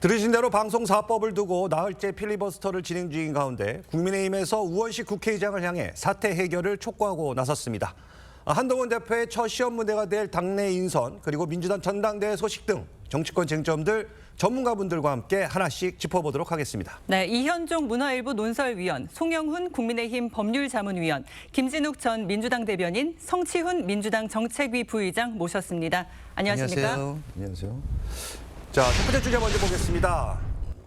들으신 대로 방송 4법을 두고 나흘째 필리버스터를 진행 중인 가운데 국민의힘에서 우원식 국회의장을 향해 사태 해결을 촉구하고 나섰습니다. 한동훈 대표의 첫 시험 무대가 될 당내 인선 그리고 민주당 전당대회 소식 등 정치권 쟁점들 전문가분들과 함께 하나씩 짚어보도록 하겠습니다. 네, 이현종 문화일보 논설위원, 송영훈 국민의힘 법률자문위원, 김진욱 전 민주당 대변인, 성치훈 민주당 정책위 부의장 모셨습니다. 안녕하십니까? 안녕하세요. 자, 첫 번째 주제 먼저 보겠습니다.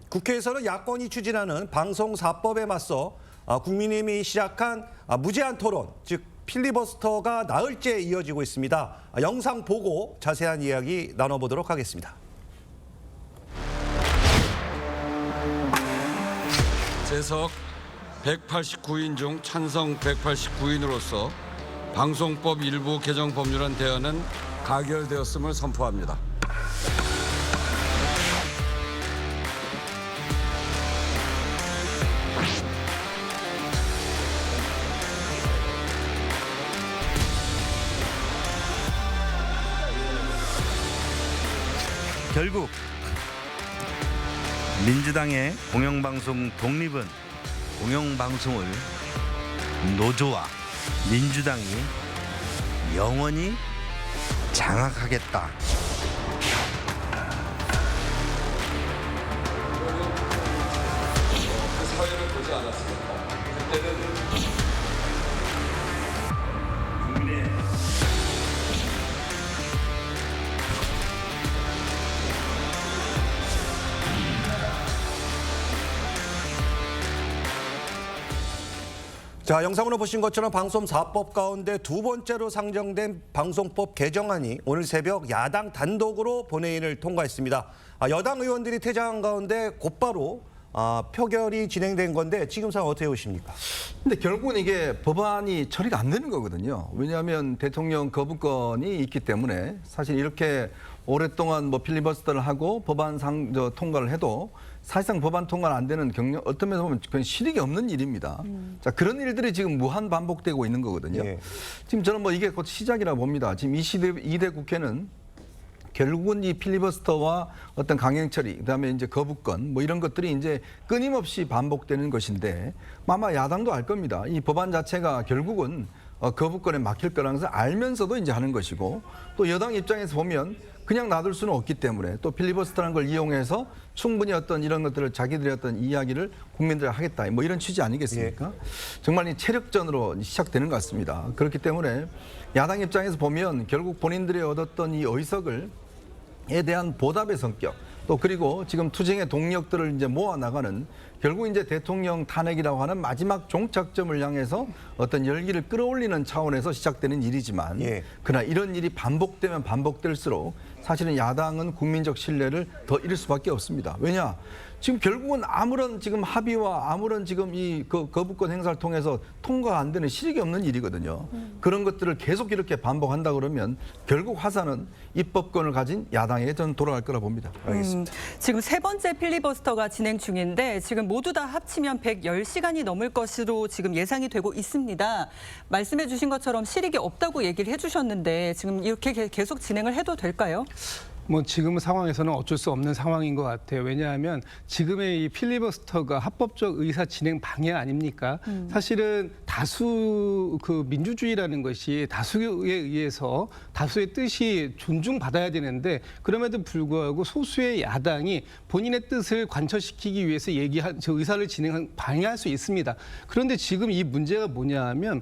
국회에서는 야권이 추진하는 방송 4법에 맞서 국민의힘이 시작한 무제한 토론, 즉 필리버스터가 나흘째 이어지고 있습니다. 영상 보고 자세한 이야기 나눠보도록 하겠습니다. 재석 189인 중 찬성 189인으로서 방송법 일부 개정 법률안 대안은 가결되었음을 선포합니다. 결국 민주당의 공영방송 독립은 공영방송을 노조와 민주당이 영원히 장악하겠다. 그 사회를 보지 않았습니까? 그때는 자, 영상으로 보신 것처럼 방송 4법 가운데 두 번째로 상정된 방송법 개정안이 오늘 새벽 야당 단독으로 본회의를 통과했습니다. 여당 의원들이 퇴장한 가운데 곧바로 표결이 진행된 건데 지금 상황 어떻게 보십니까? 근데 결국은 이게 법안이 처리가 안 되는 거거든요. 왜냐하면 대통령 거부권이 있기 때문에 사실 이렇게 오랫동안 필리버스터를 하고 법안 통과를 해도 사실상 법안 통과가 안 되는 어떤 면에서 보면 그건 실익이 없는 일입니다. 자, 그런 일들이 지금 무한 반복되고 있는 거거든요. 예. 지금 저는 이게 곧 시작이라고 봅니다. 지금 22대 국회는 결국은 이 필리버스터와 어떤 강행 처리, 그다음에 이제 거부권 이런 것들이 이제 끊임없이 반복되는 것인데 아마 야당도 알 겁니다. 이 법안 자체가 결국은 거부권에 막힐 거라는 것을 알면서도 이제 하는 것이고 또 여당 입장에서 보면 그냥 놔둘 수는 없기 때문에 또 필리버스터라는 걸 이용해서 충분히 어떤 이런 것들을 자기들의 어떤 이야기를 국민들에 하겠다 이런 취지 아니겠습니까? 정말 이 체력전으로 시작되는 것 같습니다. 그렇기 때문에 야당 입장에서 보면 결국 본인들이 얻었던 이 의석을 에 대한 보답의 성격 또 그리고 지금 투쟁의 동력들을 이제 모아 나가는 결국 이제 대통령 탄핵이라고 하는 마지막 종착점을 향해서 어떤 열기를 끌어올리는 차원에서 시작되는 일이지만 그러나 이런 일이 반복되면 반복될수록 사실은 야당은 국민적 신뢰를 더 잃을 수밖에 없습니다. 왜냐? 지금 결국은 아무런 지금 합의와 아무런 지금 이 거부권 행사를 통해서 통과가 안 되는 실익이 없는 일이거든요. 그런 것들을 계속 이렇게 반복한다 그러면 결국 화살은 입법권을 가진 야당에게 저는 돌아갈 거라 봅니다. 알겠습니다. 지금 세 번째 필리버스터가 진행 중인데 지금 모두 다 합치면 110시간이 넘을 것으로 지금 예상이 되고 있습니다. 말씀해 주신 것처럼 실익이 없다고 얘기를 해주셨는데 지금 이렇게 계속 진행을 해도 될까요? 지금 상황에서는 어쩔 수 없는 상황인 것 같아요. 왜냐하면 지금의 이 필리버스터가 합법적 의사 진행 방해 아닙니까? 사실은 다수 민주주의라는 것이 다수에 의해서 다수의 뜻이 존중받아야 되는데 그럼에도 불구하고 소수의 야당이 본인의 뜻을 관철시키기 위해서 저 의사를 방해할 수 있습니다. 그런데 지금 이 문제가 뭐냐 하면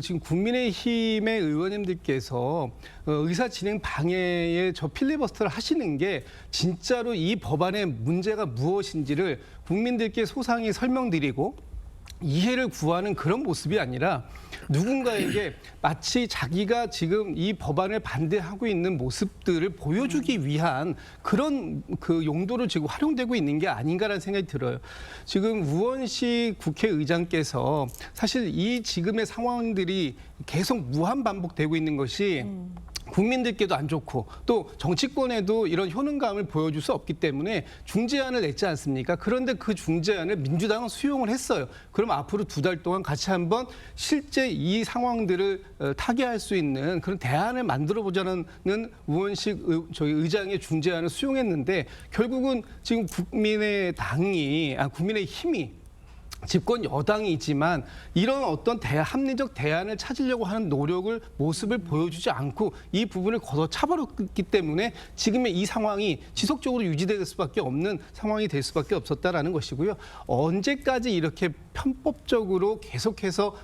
지금 국민의힘의 의원님들께서 의사 진행 방해에 필리버스터를 하시는 게 진짜로 이 법안의 문제가 무엇인지를 국민들께 소상히 설명드리고 이해를 구하는 그런 모습이 아니라 누군가에게 마치 자기가 지금 이 법안을 반대하고 있는 모습들을 보여주기 위한 그런 용도로 지금 활용되고 있는 게 아닌가라는 생각이 들어요. 지금 우원식 국회의장께서 사실 이 지금의 상황들이 계속 무한 반복되고 있는 것이 국민들께도 안 좋고 또 정치권에도 이런 효능감을 보여줄 수 없기 때문에 중재안을 냈지 않습니까? 그런데 그 중재안을 민주당은 수용을 했어요. 그럼 앞으로 2달 동안 같이 한번 실제 이 상황들을 타개할 수 있는 그런 대안을 만들어 보자는 우원식 저희 의장의 중재안을 수용했는데 결국은 지금 국민의힘이 집권 여당이지만 이런 어떤 합리적 대안을 찾으려고 하는 모습을 보여주지 않고 이 부분을 걷어차버렸기 때문에 지금의 이 상황이 지속적으로 유지될 수밖에 없는 상황이 될 수밖에 없었다라는 것이고요. 언제까지 이렇게 편법적으로 계속해서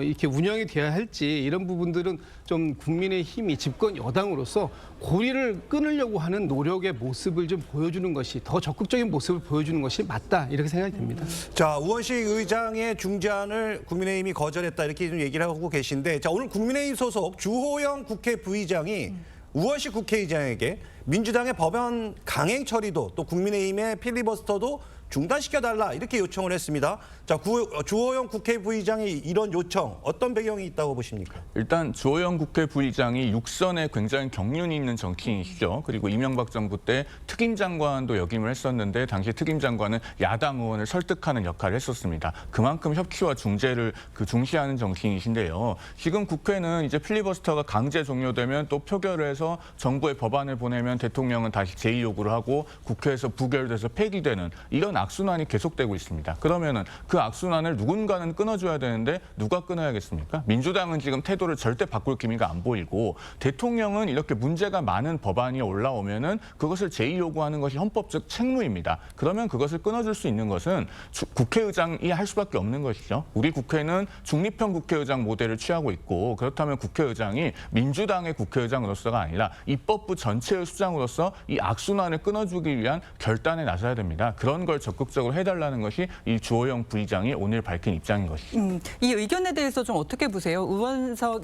이렇게 운영이 돼야 할지 이런 부분들은 좀 국민의힘이 집권 여당으로서 고리를 끊으려고 하는 노력의 모습을 좀 보여주는 것이 더 적극적인 모습을 보여주는 것이 맞다 이렇게 생각이 됩니다. 자, 우원식 의장의 중재안을 국민의힘이 거절했다 이렇게 좀 얘기를 하고 계신데, 자, 오늘 국민의힘 소속 주호영 국회 부의장이 우원식 국회의장에게 민주당의 법안 강행 처리도 또 국민의힘의 필리버스터도 중단시켜달라 이렇게 요청을 했습니다. 자, 주호영 국회 부의장이 이런 요청 어떤 배경이 있다고 보십니까? 일단 주호영 국회 부의장이 육선에 굉장히 경륜이 있는 정치인이시죠. 그리고 이명박 정부 때 특임 장관도 역임을 했었는데 당시 특임 장관은 야당 의원을 설득하는 역할을 했었습니다. 그만큼 협치와 중재를 중시하는 정치인이신데요. 지금 국회는 이제 필리버스터가 강제 종료되면 또 표결을 해서 정부의 법안을 보내면 대통령은 다시 제의 요구를 하고 국회에서 부결돼서 폐기되는 이런 악순환이 계속되고 있습니다. 그러면은 그 악순환을 누군가는 끊어줘야 되는데 누가 끊어야겠습니까? 민주당은 지금 태도를 절대 바꿀 기미가 안 보이고 대통령은 이렇게 문제가 많은 법안이 올라오면은 그것을 제의 요구하는 것이 헌법적 책무입니다. 그러면 그것을 끊어줄 수 있는 것은 국회의장이 할 수밖에 없는 것이죠. 우리 국회는 중립형 국회의장 모델을 취하고 있고 그렇다면 국회의장이 민주당의 국회의장으로서가 아니라 입법부 전체의 수장으로서 이 악순환을 끊어주기 위한 결단에 나서야 됩니다. 그런 걸 적극적으로 해달라는 것이 이 주호영 부의장이 오늘 밝힌 입장인 것이죠. 이 의견에 대해서 좀 어떻게 보세요? 우원석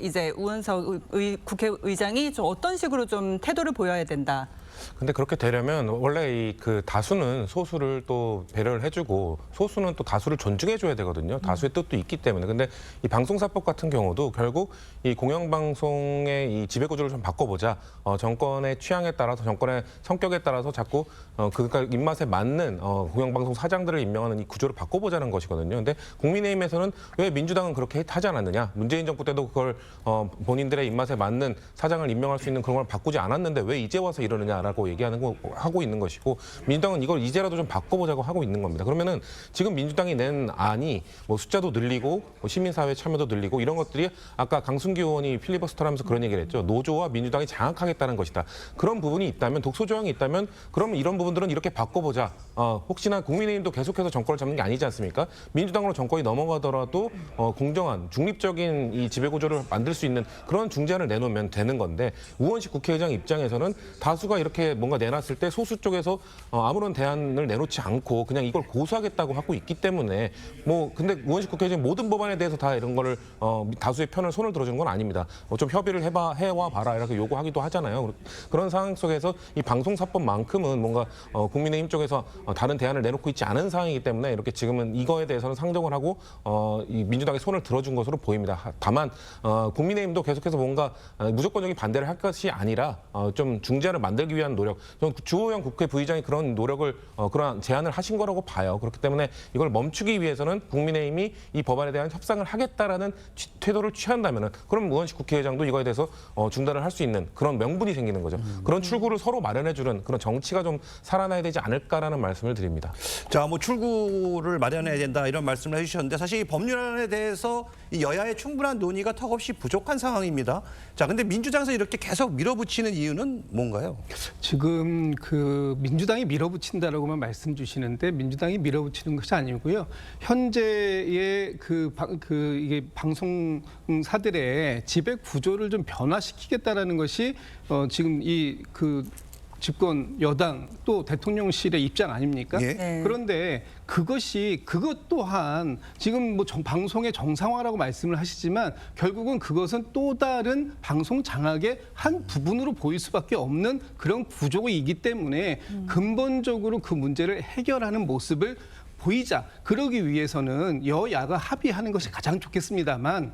국회의장이 좀 어떤 식으로 좀 태도를 보여야 된다. 근데 그렇게 되려면 원래 그 다수는 소수를 또 배려를 해주고 소수는 또 다수를 존중해줘야 되거든요. 다수의 뜻도 있기 때문에. 근데 이 방송사법 같은 경우도 결국 이 공영방송의 이 지배구조를 좀 바꿔보자. 정권의 취향에 따라서 정권의 성격에 따라서 자꾸 그러니까 입맛에 맞는 공영방송 사장들을 임명하는 이 구조를 바꿔보자는 것이거든요. 근데 국민의힘에서는 왜 민주당은 그렇게 하지 않았느냐. 문재인 정부 때도 그걸 본인들의 입맛에 맞는 사장을 임명할 수 있는 그런 걸 바꾸지 않았는데 왜 이제 와서 이러느냐라고 하고 있는 것이고 민주당은 이걸 이제라도 좀 바꿔보자고 하고 있는 겁니다. 그러면은 지금 민주당이 낸 안이 뭐 숫자도 늘리고 뭐 시민사회 참여도 늘리고 이런 것들이 아까 강승규 의원이 필리버스터라면서 그런 얘기를 했죠. 노조와 민주당이 장악하겠다는 것이다. 그런 부분이 있다면 독소 조항이 있다면 그럼 이런 부분들은 이렇게 바꿔보자. 혹시나 국민의힘도 계속해서 정권을 잡는 게 아니지 않습니까? 민주당으로 정권이 넘어가더라도 공정한 중립적인 이 지배구조를 만들 수 있는 그런 중재안을 내놓으면 되는 건데 우원식 국회의장 입장에서는 다수가 이렇게 뭔가 내놨을 때 소수 쪽에서 아무런 대안을 내놓지 않고 그냥 이걸 고수하겠다고 하고 있기 때문에 근데 우원식 국회의장 모든 법안에 대해서 다 이런 거를 다수의 편을 손을 들어주는 건 아닙니다. 좀 협의를 해와 봐라 이렇게 요구하기도 하잖아요. 그런 상황 속에서 이 방송사법만큼은 뭔가 국민의힘 쪽에서 다른 대안을 내놓고 있지 않은 상황이기 때문에 이렇게 지금은 이거에 대해서는 상정을 하고 이 민주당의 손을 들어준 것으로 보입니다. 다만 국민의힘도 계속해서 뭔가 무조건적인 반대를 할 것이 아니라 좀 중재안을 만들기 위한 노력. 저는 주호영 국회 부의장이 그런 노력을 그런 제안을 하신 거라고 봐요. 그렇기 때문에 이걸 멈추기 위해서는 국민의힘이 이 법안에 대한 협상을 하겠다라는 태도를 취한다면은 그럼 우원식 국회의장도 이거에 대해서 중단을 할 수 있는 그런 명분이 생기는 거죠. 그런 출구를 서로 마련해주는 그런 정치가 좀 살아나야 되지 않을까라는 말씀을 드립니다. 자, 뭐 출구를 마련해야 된다 이런 말씀을 해주셨는데 사실 이 법률안에 대해서 이 여야의 충분한 논의가 턱없이 부족한 상황입니다. 자, 근데 민주당에서 이렇게 계속 밀어붙이는 이유는 뭔가요? 지금 그 민주당이 밀어붙인다라고만 말씀 주시는데 민주당이 밀어붙이는 것이 아니고요. 현재의 이게 방송사들의 지배 구조를 좀 변화시키겠다라는 것이 지금 집권 여당 또 대통령실의 입장 아닙니까? 예. 네. 그런데 그것 또한 지금 방송의 정상화라고 말씀을 하시지만 결국은 그것은 또 다른 방송 장악의 한 부분으로 보일 수밖에 없는 그런 구조이기 때문에 근본적으로 그 문제를 해결하는 모습을 보이자. 그러기 위해서는 여야가 합의하는 것이 가장 좋겠습니다만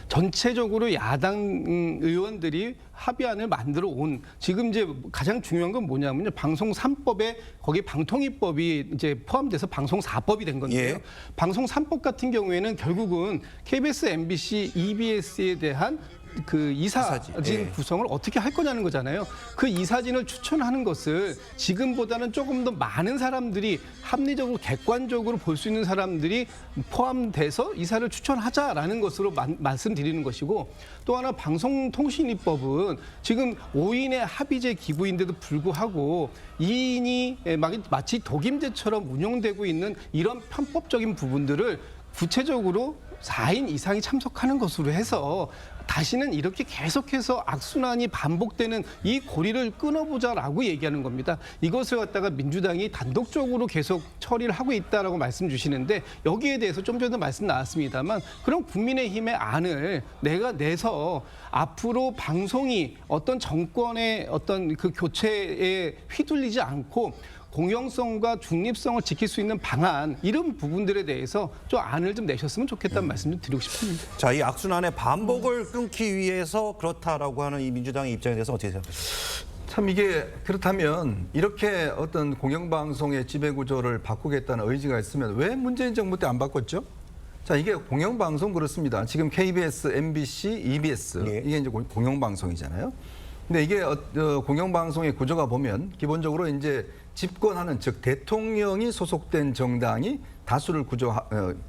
전체적으로 야당 의원들이 합의안을 만들어 온 지금 이제 가장 중요한 건 뭐냐면요. 방송 3법에 거기 방통위법이 이제 포함돼서 방송 4법이 된 건데요. 예. 방송 3법 같은 경우에는 결국은 KBS, MBC, EBS에 대한 그 이사진 예. 구성을 어떻게 할 거냐는 거잖아요. 그 이사진을 추천하는 것을 지금보다는 조금 더 많은 사람들이 합리적으로 객관적으로 볼 수 있는 사람들이 포함돼서 이사를 추천하자라는 것으로 말씀드리는 것이고, 또 하나 방송통신위법은 지금 5인의 합의제 기구인데도 불구하고 2인이 마치 독임제처럼 운영되고 있는 이런 편법적인 부분들을 구체적으로 4인 이상이 참석하는 것으로 해서 다시는 이렇게 계속해서 악순환이 반복되는 이 고리를 끊어보자라고 얘기하는 겁니다. 이것을 갖다가 민주당이 단독적으로 계속 처리를 하고 있다라고 말씀 주시는데, 여기에 대해서 좀 전에도 말씀 나왔습니다만, 그럼 국민의힘의 안을 내가 내서 앞으로 방송이 어떤 정권의 어떤 그 교체에 휘둘리지 않고 공영성과 중립성을 지킬 수 있는 방안, 이런 부분들에 대해서 좀 안을 좀 내셨으면 좋겠다는 말씀 좀 드리고 싶습니다. 자, 이 악순환의 반복을 끊기 위해서 그렇다라고 하는 이 민주당의 입장에 대해서 어떻게 생각하십니까? 참 이게 그렇다면 이렇게 어떤 공영방송의 지배구조를 바꾸겠다는 의지가 있으면 왜 문재인 정부 때 안 바꿨죠? 자, 이게 공영방송 그렇습니다. 지금 KBS, MBC, EBS 예. 이게 이제 공영방송이잖아요. 근데 이게 공영방송의 구조가 보면 기본적으로 이제 집권하는, 즉 대통령이 소속된 정당이 다수를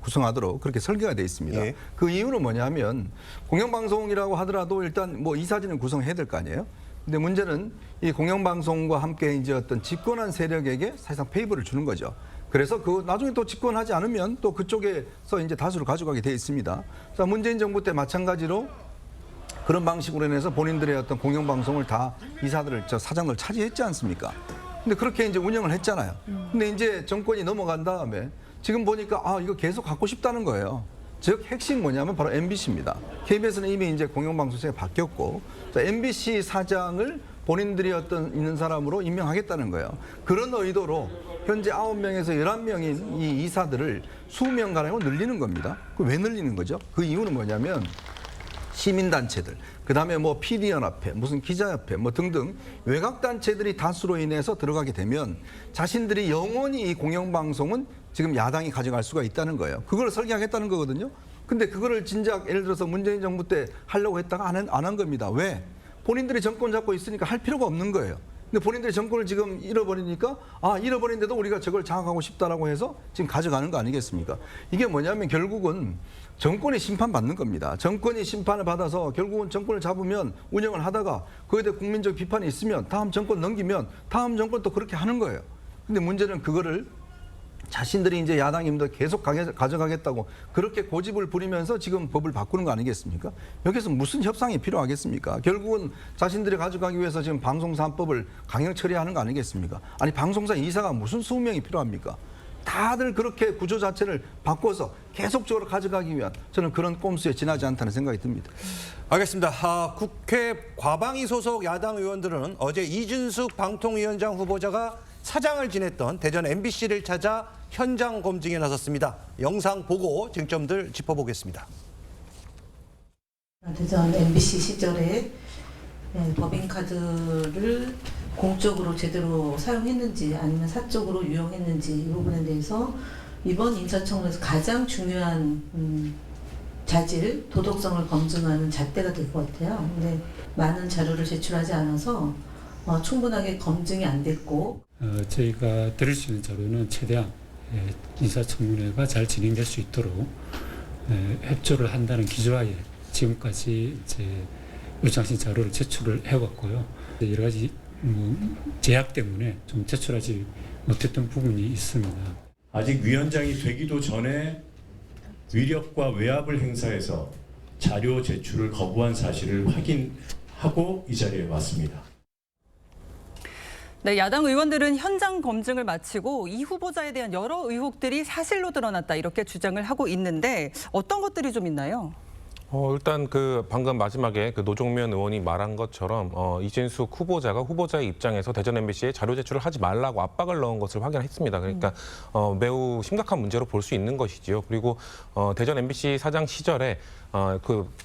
구성하도록 그렇게 설계가 돼 있습니다. 예. 그 이유는 뭐냐면 공영방송이라고 하더라도 일단 뭐 이사진을 구성해야 될 거 아니에요. 근데 문제는 이 공영방송과 함께 이제 어떤 집권한 세력에게 사실상 페이버를 주는 거죠. 그래서 그 나중에 또 집권하지 않으면 또 그쪽에서 이제 다수를 가져가게 돼 있습니다. 자, 문재인 정부 때 마찬가지로 그런 방식으로 인해서 본인들의 어떤 공영방송을 다 이사들을, 사장을 차지했지 않습니까? 근데 그렇게 이제 운영을 했잖아요. 근데 이제 정권이 넘어간 다음에 지금 보니까 이거 계속 갖고 싶다는 거예요. 즉 핵심 뭐냐면 바로 MBC입니다. KBS는 이미 이제 공영방송사가 바뀌었고, 자, MBC 사장을 본인들이 어떤 있는 사람으로 임명하겠다는 거예요. 그런 의도로 현재 9명에서 11명인 이 이사들을 수명 가량으로 늘리는 겁니다. 그 왜 늘리는 거죠? 그 이유는 뭐냐면 시민단체들, 그다음에 뭐 PD연합회, 무슨 기자협회 뭐 등등 외곽단체들이 다수로 인해서 들어가게 되면 자신들이 영원히 이 공영방송은 지금 야당이 가져갈 수가 있다는 거예요. 그걸 설계하겠다는 거거든요. 근데 그거를 진작 예를 들어서 문재인 정부 때 하려고 했다가 안 한 겁니다. 왜? 본인들이 정권 잡고 있으니까 할 필요가 없는 거예요. 근데 본인들이 정권을 지금 잃어버리니까 잃어버린데도 우리가 저걸 장악하고 싶다라고 해서 지금 가져가는 거 아니겠습니까? 이게 뭐냐면 결국은 정권이 심판받는 겁니다. 정권이 심판을 받아서 결국은 정권을 잡으면 운영을 하다가 거기에 대해 국민적 비판이 있으면 다음 정권 넘기면 다음 정권 또 그렇게 하는 거예요. 근데 문제는 그거를 자신들이 이제 야당임도 계속 가져가겠다고 그렇게 고집을 부리면서 지금 법을 바꾸는 거 아니겠습니까? 여기서 무슨 협상이 필요하겠습니까? 결국은 자신들이 가져가기 위해서 지금 방송사 3법을 강행 처리하는 거 아니겠습니까? 아니 방송사 이사가 무슨 수명이 필요합니까? 다들 그렇게 구조 자체를 바꿔서 계속적으로 가져가기 위한 저는 그런 꼼수에 지나지 않다는 생각이 듭니다. 알겠습니다. 국회 과방위 소속 야당 의원들은 어제 이준숙 방통위원장 후보자가 사장을 지냈던 대전 MBC를 찾아 현장 검증에 나섰습니다. 영상 보고 쟁점들 짚어보겠습니다. 대전 MBC 시절에 법인카드를 공적으로 제대로 사용했는지 아니면 사적으로 유용했는지 이 부분에 대해서 이번 인사청문회에서 가장 중요한 자질, 도덕성을 검증하는 잣대가 될 것 같아요. 근데 많은 자료를 제출하지 않아서 충분하게 검증이 안 됐고 저희가 드릴 수 있는 자료는 최대한 인사청문회가 잘 진행될 수 있도록 협조를 한다는 기조하에 지금까지 이제 요청하신 자료를 제출을 해왔고요. 여러 가지 제약 때문에 좀 제출하지 못했던 부분이 있습니다. 아직 위원장이 되기도 전에 위력과 외압을 행사해서 자료 제출을 거부한 사실을 확인하고 이 자리에 왔습니다. 네, 야당 의원들은 현장 검증을 마치고 이 후보자에 대한 여러 의혹들이 사실로 드러났다 이렇게 주장을 하고 있는데 어떤 것들이 좀 있나요? 일단 방금 마지막에 노종면 의원이 말한 것처럼 이진숙 후보자가 후보자의 입장에서 대전 MBC에 자료 제출을 하지 말라고 압박을 넣은 것을 확인했습니다. 그러니까 매우 심각한 문제로 볼 수 있는 것이지요. 그리고 대전 MBC 사장 시절에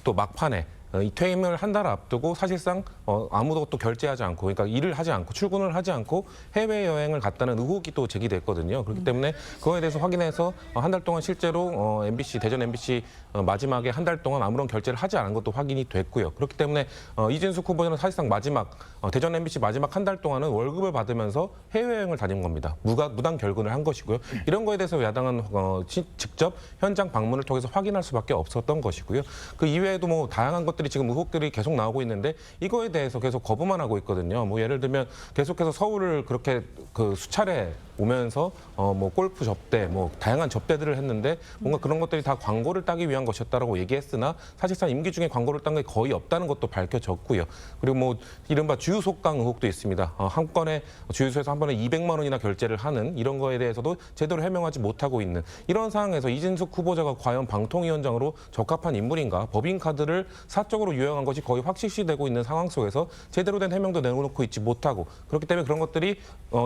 또 막판에 이 퇴임을 한 달 앞두고 사실상 아무도 또 결제하지 않고, 그러니까 일을 하지 않고 출근을 하지 않고 해외여행을 갔다는 의혹이 또 제기됐거든요. 그렇기 때문에 그거에 대해서 확인해서 한 달 동안 실제로 대전 MBC 마지막에 한 달 동안 아무런 결제를 하지 않은 것도 확인이 됐고요. 그렇기 때문에 이진숙 후보자는 사실상 대전 MBC 마지막 한 달 동안은 월급을 받으면서 해외여행을 다닌 겁니다. 무단 결근을 한 것이고요. 이런 거에 대해서 야당은 직접 현장 방문을 통해서 확인할 수밖에 없었던 것이고요. 그 이외에도 뭐 다양한 것들이 지금 의혹들이 계속 나오고 있는데 이거에 대해서 계속 거부만 하고 있거든요. 뭐 예를 들면 계속해서 서울을 그렇게 수차례 오면서 골프 접대, 다양한 접대들을 했는데 뭔가 그런 것들이 다 광고를 따기 위한 것이었다라고 얘기했으나 사실상 임기 중에 광고를 딴 게 거의 없다는 것도 밝혀졌고요. 그리고 이른바 주유속강 의혹도 있습니다. 한 건에 주유소에서 한 번에 200만 원이나 결제를 하는 이런 거에 대해서도 제대로 해명하지 못하고 있는 이런 상황에서 이진숙 후보자가 과연 방통위원장으로 적합한 인물인가? 법인카드를 사적으로 유용한 것이 거의 확실시되고 있는 상황 속에서 제대로 된 해명도 내놓고 있지 못하고 그렇기 때문에 그런 것들이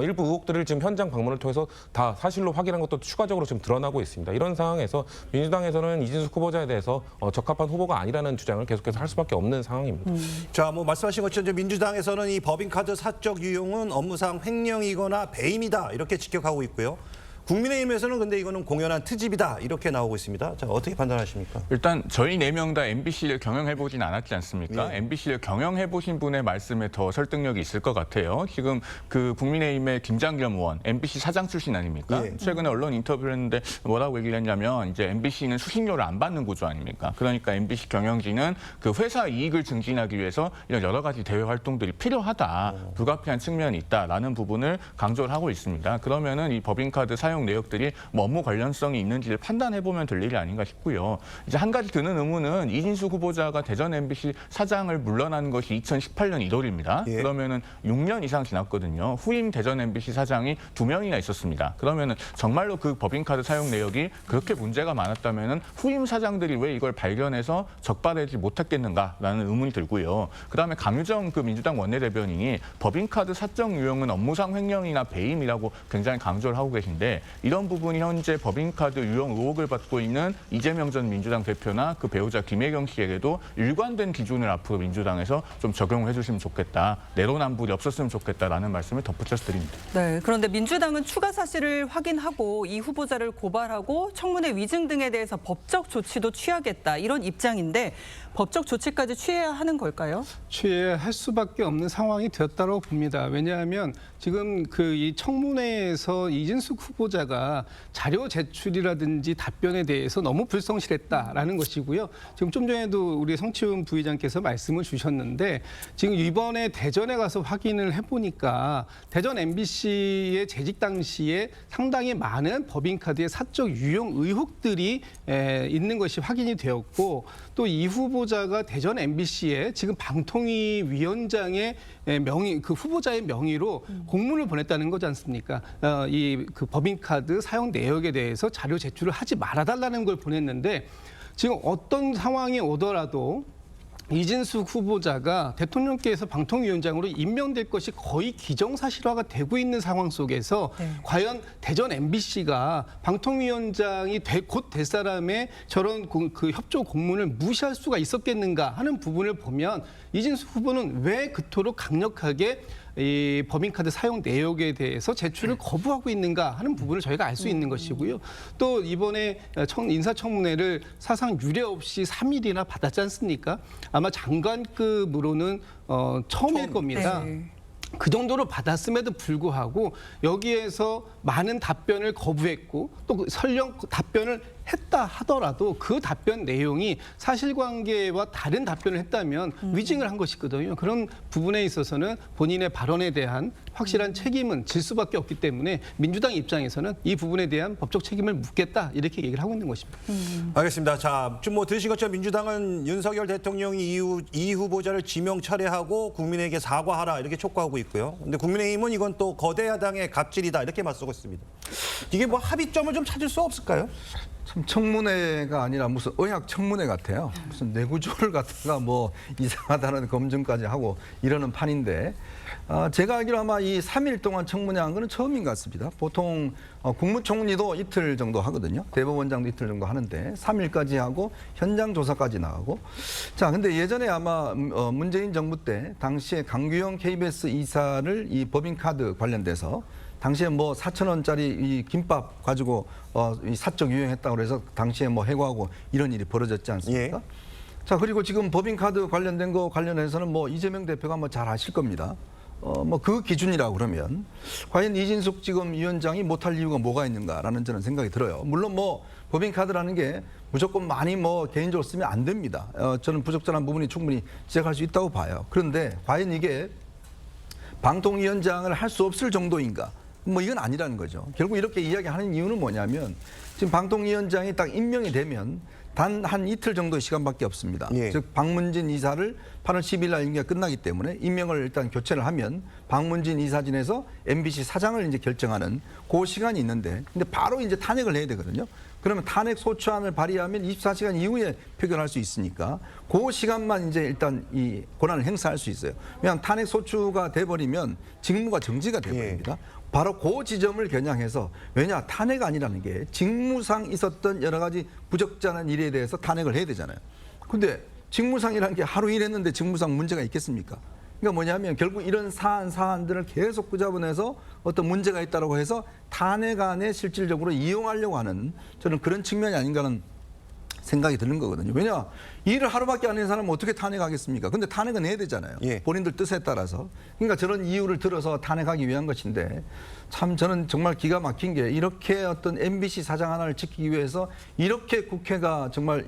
일부 의혹들을 지금 현장 방문을 통해서 다 사실로 확인한 것도 추가적으로 지금 드러나고 있습니다. 이런 상황에서 민주당에서는 이진숙 후보자에 대해서 적합한 후보가 아니라는 주장을 계속해서 할 수밖에 없는 상황입니다. 자, 말씀하신 것처럼 이제 민주당에서는 이 법인카드 사적 유용은 업무상 횡령이거나 배임이다 이렇게 직격하고 있고요. 국민의힘에서는 근데 이거는 공연한 트집이다 이렇게 나오고 있습니다. 자, 어떻게 판단하십니까? 일단 저희 4명 다 MBC를 경영해보진 않았지 않습니까? 네. MBC를 경영해보신 분의 말씀에 더 설득력이 있을 것 같아요. 지금 국민의힘의 김장겸 의원, MBC 사장 출신 아닙니까? 네. 최근에 언론 인터뷰를 했는데 뭐라고 얘기를 했냐면 이제 MBC는 수신료를 안 받는 구조 아닙니까? 그러니까 MBC 경영진은 회사 이익을 증진하기 위해서 이런 여러 가지 대외 활동들이 필요하다, 불가피한 측면이 있다라는 부분을 강조를 하고 있습니다. 그러면은 이 법인카드 사용 내역들이 업무 관련성이 있는지를 판단해보면 될 일이 아닌가 싶고요. 이제 한 가지 드는 의문은 이진숙 후보자가 대전 MBC 사장을 물러난 것이 2018년 1월입니다. 예. 그러면은 6년 이상 지났거든요. 후임 대전 MBC 사장이 2명이나 있었습니다. 그러면은 정말로 법인카드 사용 내역이 그렇게 문제가 많았다면은 후임 사장들이 왜 이걸 발견해서 적발하지 못했겠는가라는 의문이 들고요. 그다음에 강유정 민주당 원내대변인이 법인카드 사적 유용은 업무상 횡령이나 배임이라고 굉장히 강조를 하고 계신데 이런 부분이 현재 법인카드 유용 의혹을 받고 있는 이재명 전 민주당 대표나 배우자 김혜경 씨에게도 일관된 기준을 앞으로 민주당에서 좀 적용을 해주시면 좋겠다. 내로남불이 없었으면 좋겠다라는 말씀을 덧붙여서 드립니다. 네, 그런데 민주당은 추가 사실을 확인하고 이 후보자를 고발하고 청문회 위증 등에 대해서 법적 조치도 취하겠다 이런 입장인데 법적 조치까지 취해야 하는 걸까요? 취해야 할 수밖에 없는 상황이 되었다고 봅니다. 왜냐하면 지금 이 청문회에서 이진숙 후보자가 자료 제출이라든지 답변에 대해서 너무 불성실했다라는 것이고요. 지금 좀 전에도 우리 성치훈 부의장께서 말씀을 주셨는데 지금 이번에 대전에 가서 확인을 해보니까 대전 MBC의 재직 당시에 상당히 많은 법인카드의 사적 유용 의혹들이 있는 것이 확인이 되었고 또 이 후보자가 대전 MBC에 지금 방통위 위원장의 명의, 후보자의 명의로 공문을 보냈다는 거지 않습니까? 법인카드 사용 내역에 대해서 자료 제출을 하지 말아달라는 걸 보냈는데 지금 어떤 상황이 오더라도 이진숙 후보자가 대통령께서 방통위원장으로 임명될 것이 거의 기정사실화가 되고 있는 상황 속에서 과연 대전 MBC가 방통위원장이 곧 될 사람의 저런 협조 공문을 무시할 수가 있었겠는가 하는 부분을 보면 이진숙 후보는 왜 그토록 강력하게 이 법인카드 사용 내역에 대해서 제출을 거부하고 있는가 하는 부분을 저희가 알 수 있는 것이고요. 또 이번에 인사청문회를 사상 유례 없이 3일이나 받았지 않습니까? 아마 장관급으로는 처음일 겁니다. 네. 그 정도로 받았음에도 불구하고 여기에서 많은 답변을 거부했고 또 설령 답변을 했다 하더라도 그 답변 내용이 사실관계와 다른 답변을 했다면 위증을 한 것이거든요. 그런 부분에 있어서는 본인의 발언에 대한 확실한 책임은 질 수밖에 없기 때문에 민주당 입장에서는 이 부분에 대한 법적 책임을 묻겠다 이렇게 얘기를 하고 있는 것입니다. 알겠습니다. 자, 좀 뭐 들으신 것처럼 민주당은 윤석열 대통령이 이 후보자를 지명 철회하고 국민에게 사과하라 이렇게 촉구하고 있고요. 근데 국민의힘은 이건 또 거대 야당의 갑질이다 이렇게 맞서고 있습니다. 이게 뭐 합의점을 좀 찾을 수 없을까요? 참 청문회가 아니라 무슨 의학 청문회 같아요. 무슨 뇌구조를 갖다가 뭐 이상하다는 검증까지 하고 이러는 판인데 제가 알기로 아마 이 3일 동안 청문회한 거는 처음인 것 같습니다. 보통 국무총리도 이틀 정도 하거든요. 대법원장도 이틀 정도 하는데 3일까지 하고 현장 조사까지 나가고 자 근데 예전에 아마 문재인 정부 때 당시에 강규영 KBS 이사를 이 법인카드 관련돼서 당시에 뭐 4,000원짜리 이 김밥 가지고 이 사적 유행했다고 해서 당시에 뭐 해고하고 이런 일이 벌어졌지 않습니까? 자 그리고 지금 법인카드 관련된 거 관련해서는 뭐 이재명 대표가 뭐 잘 아실 겁니다. 뭐 그 기준이라고 그러면 과연 이진숙 지금 위원장이 못할 이유가 뭐가 있는가라는 저는 생각이 들어요. 물론 뭐 법인카드라는 게 무조건 많이 뭐 개인적으로 쓰면 안 됩니다. 저는 부적절한 부분이 충분히 지적할 수 있다고 봐요. 그런데 과연 이게 방통위원장을 할 수 없을 정도인가? 뭐 이건 아니라는 거죠. 결국 이렇게 이야기하는 이유는 뭐냐면 지금 방통위원장이 딱 임명이 되면 단 한 이틀 정도의 시간밖에 없습니다. 즉 박문진 이사를 8월 10일 날 임기가 끝나기 때문에 임명을 일단 교체를 하면 박문진 이사진에서 MBC 사장을 이제 결정하는 그 시간이 있는데 근데 바로 이제 탄핵을 해야 되거든요. 그러면 탄핵 소추안을 발의하면 24시간 이후에 표결할 수 있으니까 그 시간만 이제 일단 이 권한을 행사할 수 있어요. 왜냐하면 탄핵 소추가 돼버리면 직무가 정지가 돼버립니다. 바로 그 지점을 겨냥해서 왜냐 탄핵 아니라는 게 직무상 있었던 여러 가지 부적절한 일에 대해서 탄핵을 해야 되잖아요. 근데 직무상이라는 게 하루 일했는데 직무상 문제가 있겠습니까? 그러니까 뭐냐면 결국 이런 사안들을 계속 끄잡아내서 어떤 문제가 있다고 해서 탄핵안에 실질적으로 이용하려고 하는 저는 그런 측면이 아닌가 하는 생각이 드는 거거든요. 왜냐 일을 하루밖에 안 한 사람은 어떻게 탄핵하겠습니까? 근데 탄핵은 해야 되잖아요. 본인들 뜻에 따라서. 그러니까 저런 이유를 들어서 탄핵하기 위한 것인데 참 저는 정말 기가 막힌 게 이렇게 어떤 MBC 사장 하나를 지키기 위해서 이렇게 국회가 정말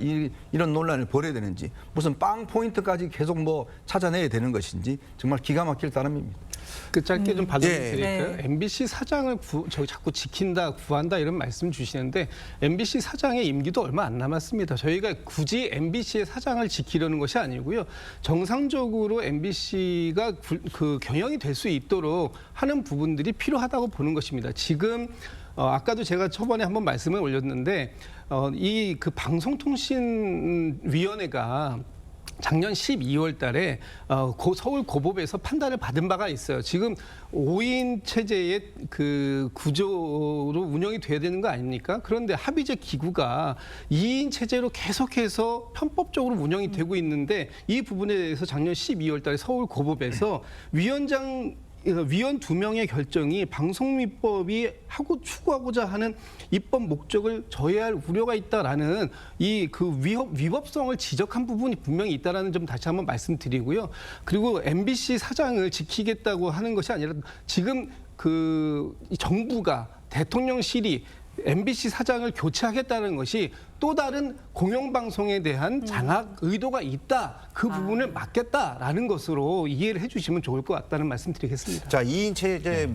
이런 논란을 벌여야 되는지 무슨 빵 포인트까지 계속 뭐 찾아내야 되는 것인지 정말 기가 막힐 따름입니다. 그 짧게 좀 받아드릴까요? 네. MBC 사장을 자꾸 지킨다, 구한다 이런 말씀 주시는데 MBC 사장의 임기도 얼마 안 남았습니다. 저희가 굳이 MBC의 사장을 지키려는 것이 아니고요. 정상적으로 MBC가 그 경영이 될 수 있도록 하는 부분들이 필요하다고 보는 것입니다. 지금 아까도 제가 초반에 한번 말씀을 올렸는데 이 그 방송통신위원회가 작년 12월 달에 서울 고법에서 판단을 받은 바가 있어요. 지금 5인 체제의 그 구조로 운영이 돼야 되는 거 아닙니까? 그런데 합의제 기구가 2인 체제로 계속해서 편법적으로 운영이 되고 있는데 이 부분에 대해서 작년 12월 달에 서울 고법에서 위원 2명의 결정이 방송위법이 추구하고자 하는 입법 목적을 저해할 우려가 있다라는 이 그 위법성을 지적한 부분이 분명히 있다라는 점 다시 한번 말씀드리고요. 그리고 MBC 사장을 지키겠다고 하는 것이 아니라 지금 그 정부가 대통령실이 MBC 사장을 교체하겠다는 것이 또 다른 공영방송에 대한 장악 의도가 있다. 그 부분을 막겠다라는 것으로 이해를 해주시면 좋을 것 같다는 말씀 드리겠습니다. 자, 2인 체제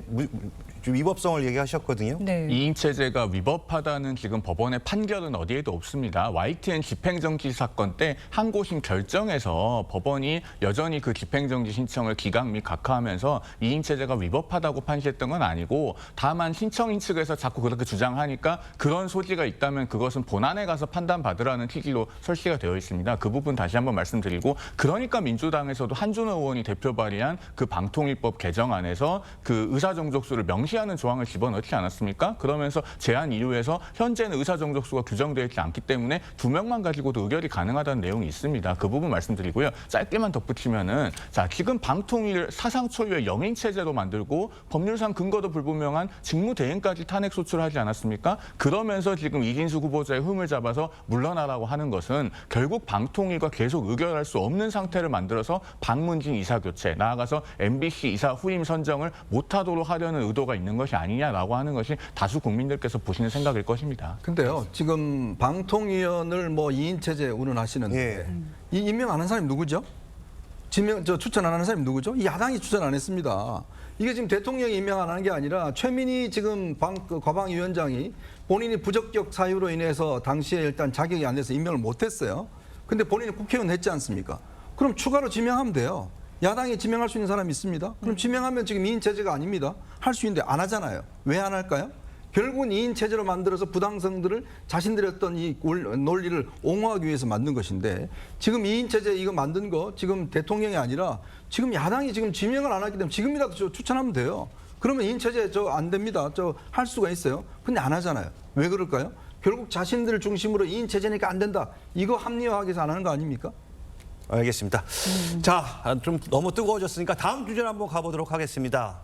위법성을 얘기하셨거든요. 네. 2인 체제가 위법하다는 지금 법원의 판결은 어디에도 없습니다. YTN 집행정지 사건 때 항고심 결정에서 법원이 여전히 그 집행정지 신청을 기각 및 각하하면서 2인 체제가 위법하다고 판시했던 건 아니고 다만 신청인 측에서 자꾸 그렇게 주장하니까 그런 소지가 있다면 그것은 본안에 가서 판단받으라는 취지로 설치가 되어 있습니다. 그 부분 다시 한번 말씀드리고 그러니까 민주당에서도 한준호 의원이 대표 발의한 그 방통위법 개정안에서 그 의사정족수를 명시하는 조항을 집어넣지 않았습니까? 그러면서 제한 이유에서 현재는 의사정족수가 규정되어 있지 않기 때문에 2명만 가지고도 의결이 가능하다는 내용이 있습니다. 그 부분 말씀드리고요. 짧게만 덧붙이면은 자 지금 방통위를 사상 초유의 0인 체제로 만들고 법률상 근거도 불분명한 직무대행까지 탄핵 소추를 하지 않았습니까? 그러면서 지금 이진숙 후보자의 흠을 잡아서 물러나라고 하는 것은 결국 방통위가 계속 의결할 수 없는 상태를 만들어서 박문진 이사 교체, 나아가서 MBC 이사 후임 선정을 못하도록 하려는 의도가 있는 것이 아니냐라고 하는 것이 다수 국민들께서 보시는 생각일 것입니다. 근데요, 지금 방통위원을 뭐 2인 체제 운운하시는데 이 임명 안 한 사람이 누구죠? 추천 안 하는 사람이 누구죠? 야당이 추천 안 했습니다. 이게 지금 대통령이 임명 안 하는 게 아니라 최민희 지금 과방위원장이 본인이 부적격 사유로 인해서 당시에 일단 자격이 안 돼서 임명을 못했어요. 근데 본인이 국회의원 했지 않습니까? 그럼 추가로 지명하면 돼요. 야당이 지명할 수 있는 사람이 있습니다. 그럼 지명하면 지금 2인 체제가 아닙니다. 할 수 있는데 안 하잖아요. 왜 안 할까요? 결국은 2인 체제로 만들어서 부당성들을 자신들의 어떤 이 논리를 옹호하기 위해서 만든 것인데 지금 2인 체제 이거 만든 거 지금 대통령이 아니라 지금 야당이 지금 지명을 안 하기 때문에 지금이라도 추천하면 돼요. 그러면 2인 체제 저 안 됩니다. 저 할 수가 있어요. 근데 안 하잖아요. 왜 그럴까요? 결국 자신들 중심으로 2인 체제니까 안 된다. 이거 합리화하기 위해서 안 하는 거 아닙니까? 알겠습니다. 자, 좀 너무 뜨거워졌으니까 다음 주제로 한번 가보도록 하겠습니다.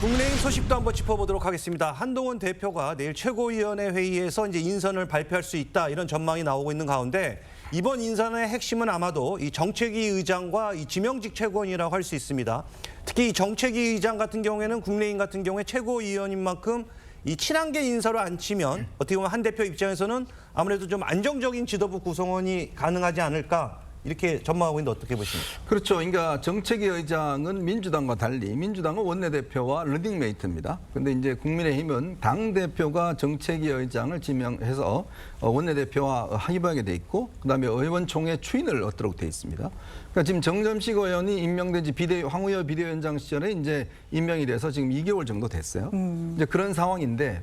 국민의힘 소식도 한번 짚어보도록 하겠습니다. 한동훈 대표가 내일 최고위원회 회의에서 이제 인선을 발표할 수 있다 이런 전망이 나오고 있는 가운데 이번 인선의 핵심은 아마도 이 정책위 의장과 이 지명직 최고위원이라고 할 수 있습니다. 특히 이 정책위 의장 같은 경우에는 국민의힘 같은 경우에 최고위원인 만큼 이 친한계 인사로 안 치면 어떻게 보면 한 대표 입장에서는 아무래도 좀 안정적인 지도부 구성원이 가능하지 않을까 이렇게 전망하고 있는데 어떻게 보십니까? 그렇죠. 그러니까 정책위 의장은 민주당과 달리 민주당은 원내대표와 러닝메이트입니다. 그런데 이제 국민의힘은 당대표가 정책위 의장을 지명해서 원내대표와 합의하게 돼 있고 그다음에 의원총회 추인을 얻도록 돼 있습니다. 그러니까 지금 정점식 의원이 임명된 지 황우여 비대위원장 시절에 이제 임명이 돼서 지금 2개월 정도 됐어요. 이제 그런 상황인데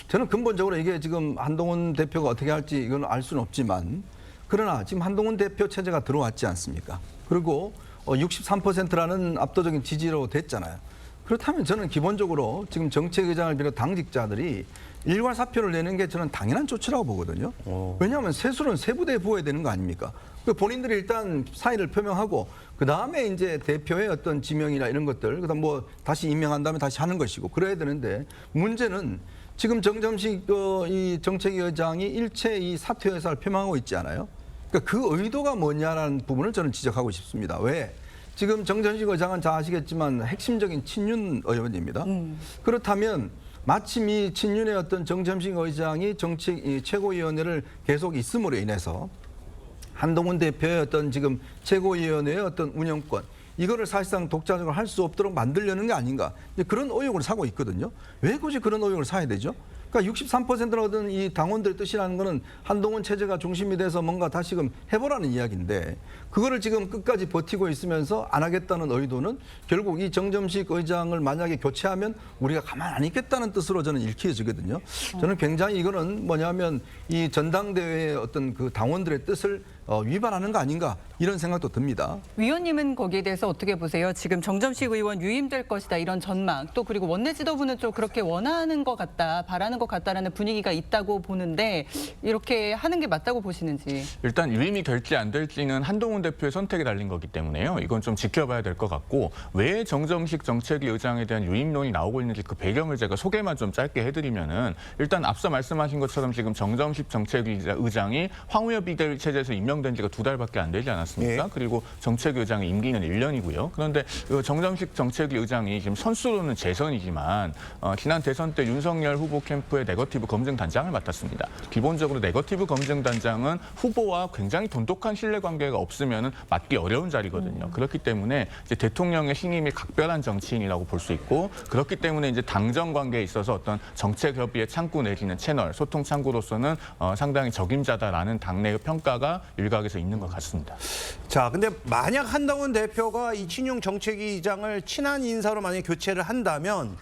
저는 근본적으로 이게 지금 한동훈 대표가 어떻게 할지 이건 알 수는 없지만 그러나 지금 한동훈 대표 체제가 들어왔지 않습니까? 그리고 63%라는 압도적인 지지로 됐잖아요. 그렇다면 저는 기본적으로 지금 정책의장을 비롯 당직자들이 일괄 사표를 내는 게 저는 당연한 조치라고 보거든요. 왜냐하면 세수는 세부대에 부어야 되는 거 아닙니까? 본인들이 일단 사의를 표명하고 그 다음에 이제 대표의 어떤 지명이나 이런 것들 그다음 뭐 다시 임명한 다음에 다시 하는 것이고 그래야 되는데 문제는 지금 정점식 이 정책위 의장이 일체 이 사퇴 의사를 표명하고 있지 않아요? 그러니까 그 의도가 뭐냐라는 부분을 저는 지적하고 싶습니다. 왜? 지금 정점식 의장은 잘 아시겠지만 핵심적인 친윤 의원입니다. 그렇다면 마침 이 친윤의 어떤 정점식 의장이 정책 최고위원회를 계속 있음으로 인해서 한동훈 대표의 어떤 지금 최고위원회의 어떤 운영권 이거를 사실상 독자적으로 할 수 없도록 만들려는 게 아닌가 그런 의혹을 사고 있거든요. 왜 굳이 그런 의혹을 사야 되죠? 그러니까 63%를 얻은 이 당원들의 뜻이라는 거는 한동훈 체제가 중심이 돼서 뭔가 다시금 해보라는 이야기인데 그거를 지금 끝까지 버티고 있으면서 안 하겠다는 의도는 결국 이 정점식 의장을 만약에 교체하면 우리가 가만 안 있겠다는 뜻으로 저는 읽혀지거든요. 저는 굉장히 이거는 뭐냐면 이 전당대회의 어떤 그 당원들의 뜻을 위반하는 거 아닌가 이런 생각도 듭니다. 위원님은 거기에 대해서 어떻게 보세요? 지금 정점식 의원 유임될 것이다 이런 전망 또 그리고 원내 지도부는 좀 그렇게 원하는 것 같다 바라는 것 같다라는 분위기가 있다고 보는데 이렇게 하는 게 맞다고 보시는지. 일단 유임이 될지 안 될지는 한동훈 대표의 선택에 달린 거기 때문에요. 이건 좀 지켜봐야 될 것 같고 왜 정점식 정책위 의장에 대한 유임론이 나오고 있는지 그 배경을 제가 소개만 좀 짧게 해드리면은 일단 앞서 말씀하신 것처럼 지금 정점식 정책위 의장이 황우여 비대위 체제에서 임명된 지가 2달밖에 안 되지 않았습니까? 예. 그리고 정책위 의장의 임기는 1년이고요. 그런데 정점식 정책위 의장이 지금 선수로는 재선이지만 지난 대선 때 윤석열 후보 캠프의 네거티브 검증 단장을 맡았습니다. 기본적으로 네거티브 검증 단장은 후보와 굉장히 돈독한 신뢰관계가 없으면 맡기 어려운 자리거든요. 그렇기 때문에 이제 대통령의 신임이 각별한 정치인이라고 볼 수 있고 그렇기 때문에 이제 당정 관계에 있어서 어떤 정책 협의의 창구 내지는 채널, 소통 창구로서는 상당히 적임자다라는 당내의 평가가 일각에서 있는 것 같습니다. 자, 근데 만약 한동훈 대표가 이 친윤 정책위 의장을 친한 인사로 만약에 교체를 한다면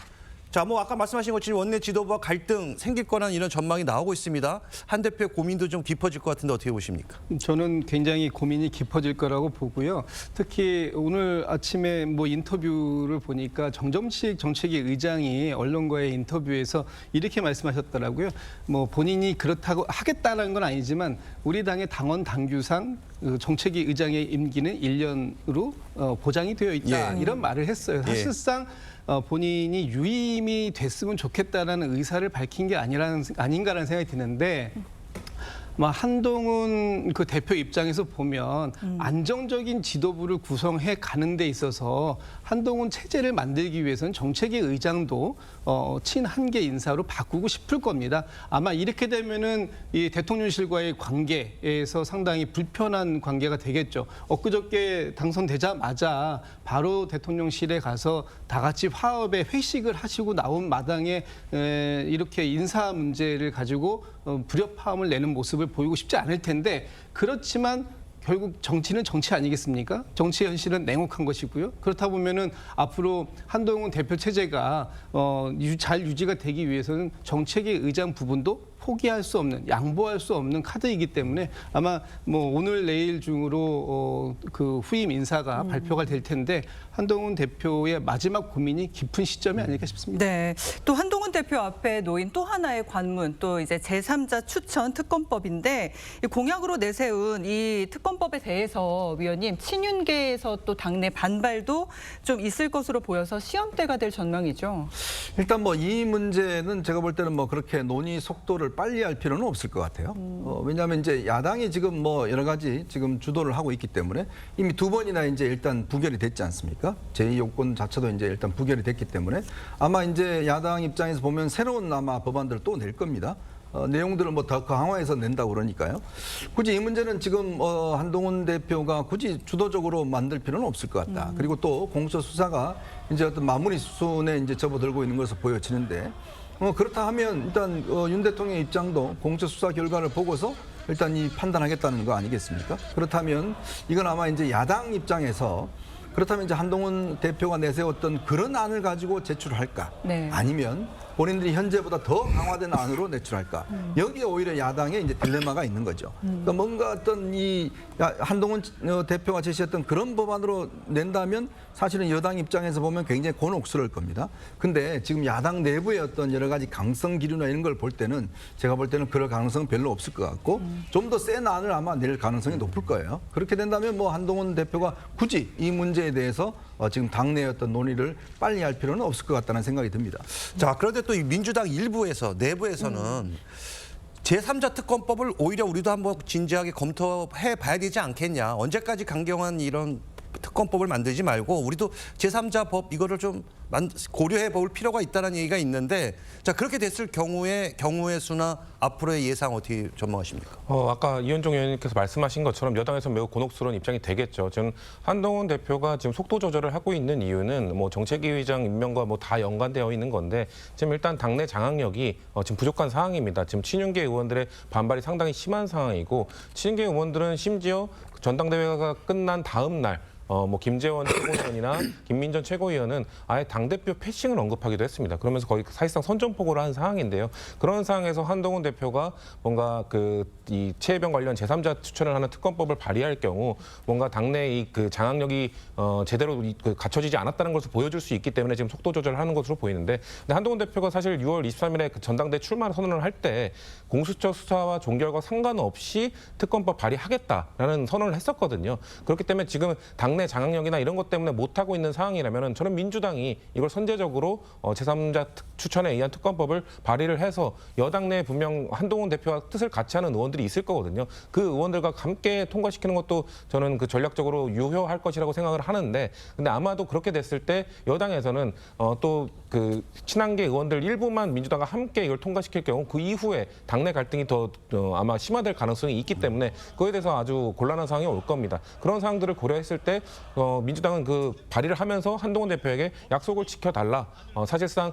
자, 뭐 아까 말씀하신 것처럼 원내 지도부와 갈등 생길 거라는 이런 전망이 나오고 있습니다. 한 대표의 고민도 좀 깊어질 것 같은데 어떻게 보십니까? 저는 굉장히 고민이 깊어질 거라고 보고요. 특히 오늘 아침에 뭐 인터뷰를 보니까 정점식 정책위 의장이 언론과의 인터뷰에서 이렇게 말씀하셨더라고요. 뭐 본인이 그렇다고 하겠다라는 건 아니지만 우리 당의 당원 당규상 정책위 의장의 임기는 1년으로 보장이 되어 있다. 예. 이런 말을 했어요. 사실상 본인이 유임이 됐으면 좋겠다라는 의사를 밝힌 게 아닌가라는 생각이 드는데 한동훈 그 대표 입장에서 보면 안정적인 지도부를 구성해 가는 데 있어서 한동훈 체제를 만들기 위해서는 정책위 의장도 친한계 인사로 바꾸고 싶을 겁니다. 아마 이렇게 되면은 이 대통령실과의 관계에서 상당히 불편한 관계가 되겠죠. 엊그저께 당선되자마자 바로 대통령실에 가서 다 같이 화합의 회식을 하시고 나온 마당에 이렇게 인사 문제를 가지고 불협화음을 내는 모습을 보이고 싶지 않을 텐데, 그렇지만 결국 정치는 정치 아니겠습니까? 정치 현실은 냉혹한 것이고요. 그렇다 보면은 앞으로 한동훈 대표 체제가 잘 유지가 되기 위해서는 정책위 의장 부분도 포기할 수 없는, 양보할 수 없는 카드이기 때문에 아마 오늘 내일 중으로 그 후임 인사가 발표가 될 텐데, 한동훈 대표의 마지막 고민이 깊은 시점이 아닐까 싶습니다. 네, 또 한동훈 대표 앞에 놓인 또 하나의 관문, 또 이제 제3자 추천 특검법인데, 이 공약으로 내세운 이 특검법에 대해서 위원님, 친윤계에서 또 당내 반발도 좀 있을 것으로 보여서 시험대가 될 전망이죠. 일단 이 문제는 제가 볼 때는 그렇게 논의 속도를 빨리 할 필요는 없을 것 같아요. 왜냐하면 이제 야당이 지금 여러 가지 지금 주도를 하고 있기 때문에 이미 2번이나 이제 일단 부결이 됐지 않습니까? 제2요건 자체도 이제 일단 부결이 됐기 때문에 아마 이제 야당 입장에서 보면 새로운 아마 법안들을 또 낼 겁니다. 내용들을 더 강화해서 낸다고 그러니까요. 굳이 이 문제는 지금 한동훈 대표가 굳이 주도적으로 만들 필요는 없을 것 같다. 그리고 또 공수처 수사가 이제 어떤 마무리 수순에 이제 접어들고 있는 것으로 보여지는데, 그렇다 하면 일단 윤 대통령 입장도 공수처 수사 결과를 보고서 일단 판단하겠다는 거 아니겠습니까? 그렇다면 이건 아마 이제 야당 입장에서 그렇다면 이제 한동훈 대표가 내세웠던 그런 안을 가지고 제출할까? 네. 아니면 본인들이 현재보다 더 강화된 안으로 내출할까? 여기에 오히려 야당의 이제 딜레마가 있는 거죠. 그러니까 뭔가 어떤 한동훈 대표가 제시했던 그런 법안으로 낸다면 사실은 여당 입장에서 보면 굉장히 곤혹스러울 겁니다. 근데 지금 야당 내부의 어떤 여러 가지 강성 기류나 이런 걸 볼 때는 제가 볼 때는 그럴 가능성은 별로 없을 것 같고, 좀 더 센 안을 아마 낼 가능성이 높을 거예요. 그렇게 된다면 한동훈 대표가 굳이 이 문제에 대해서 지금 당내의 어떤 논의를 빨리 할 필요는 없을 것 같다는 생각이 듭니다. 자, 그런데 또 이 민주당 내부에서는 제3자 특검법을 오히려 우리도 한번 진지하게 검토해 봐야 되지 않겠냐. 언제까지 강경한 이런 특검법을 만들지 말고 우리도 제3자 법 이거를 좀 고려해 볼 필요가 있다는 얘기가 있는데, 자, 그렇게 됐을 경우의 수나 앞으로의 예상 어떻게 전망하십니까? 아까 이현종 의원님께서 말씀하신 것처럼 여당에서 매우 곤혹스러운 입장이 되겠죠. 지금 한동훈 대표가 지금 속도 조절을 하고 있는 이유는 정책위 의장 임명과 다 연관되어 있는 건데, 지금 일단 당내 장악력이 지금 부족한 상황입니다. 지금 친윤계 의원들의 반발이 상당히 심한 상황이고, 친윤계 의원들은 심지어 전당대회가 끝난 다음 날 김재원 최고위원이나 김민전 최고위원은 아예 당대표 패싱을 언급하기도 했습니다. 그러면서 거의 사실상 선전포고를 한 상황인데요. 그런 상황에서 한동훈 대표가 뭔가 이 최혜병 관련 제3자 추천을 하는 특검법을 발의할 경우 뭔가 당내 그 장악력이 제대로 갖춰지지 않았다는 것을 보여줄 수 있기 때문에 지금 속도 조절을 하는 것으로 보이는데, 근데 한동훈 대표가 사실 6월 23일에 그 전당대 출마 선언을 할 때 공수처 수사와 종결과 상관없이 특검법 발의하겠다라는 선언을 했었거든요. 그렇기 때문에 지금 당내 장악력이나 이런 것 때문에 못하고 있는 상황이라면 저는 민주당이 이걸 선제적으로 제3자 추천에 의한 특검법을 발의를 해서 여당 내에 분명 한동훈 대표와 뜻을 같이 하는 의원들이 있을 거거든요. 그 의원들과 함께 통과시키는 것도 저는 전략적으로 유효할 것이라고 생각을 하는데, 근데 아마도 그렇게 됐을 때 여당에서는 또 친한계 의원들 일부만 민주당과 함께 이걸 통과시킬 경우 그 이후에 당내 갈등이 더 아마 심화될 가능성이 있기 때문에 그거에 대해서 아주 곤란한 상황이 올 겁니다. 그런 상황들을 고려했을 때 민주당은 발의를 하면서 한동훈 대표에게 약속을 지켜달라. 사실상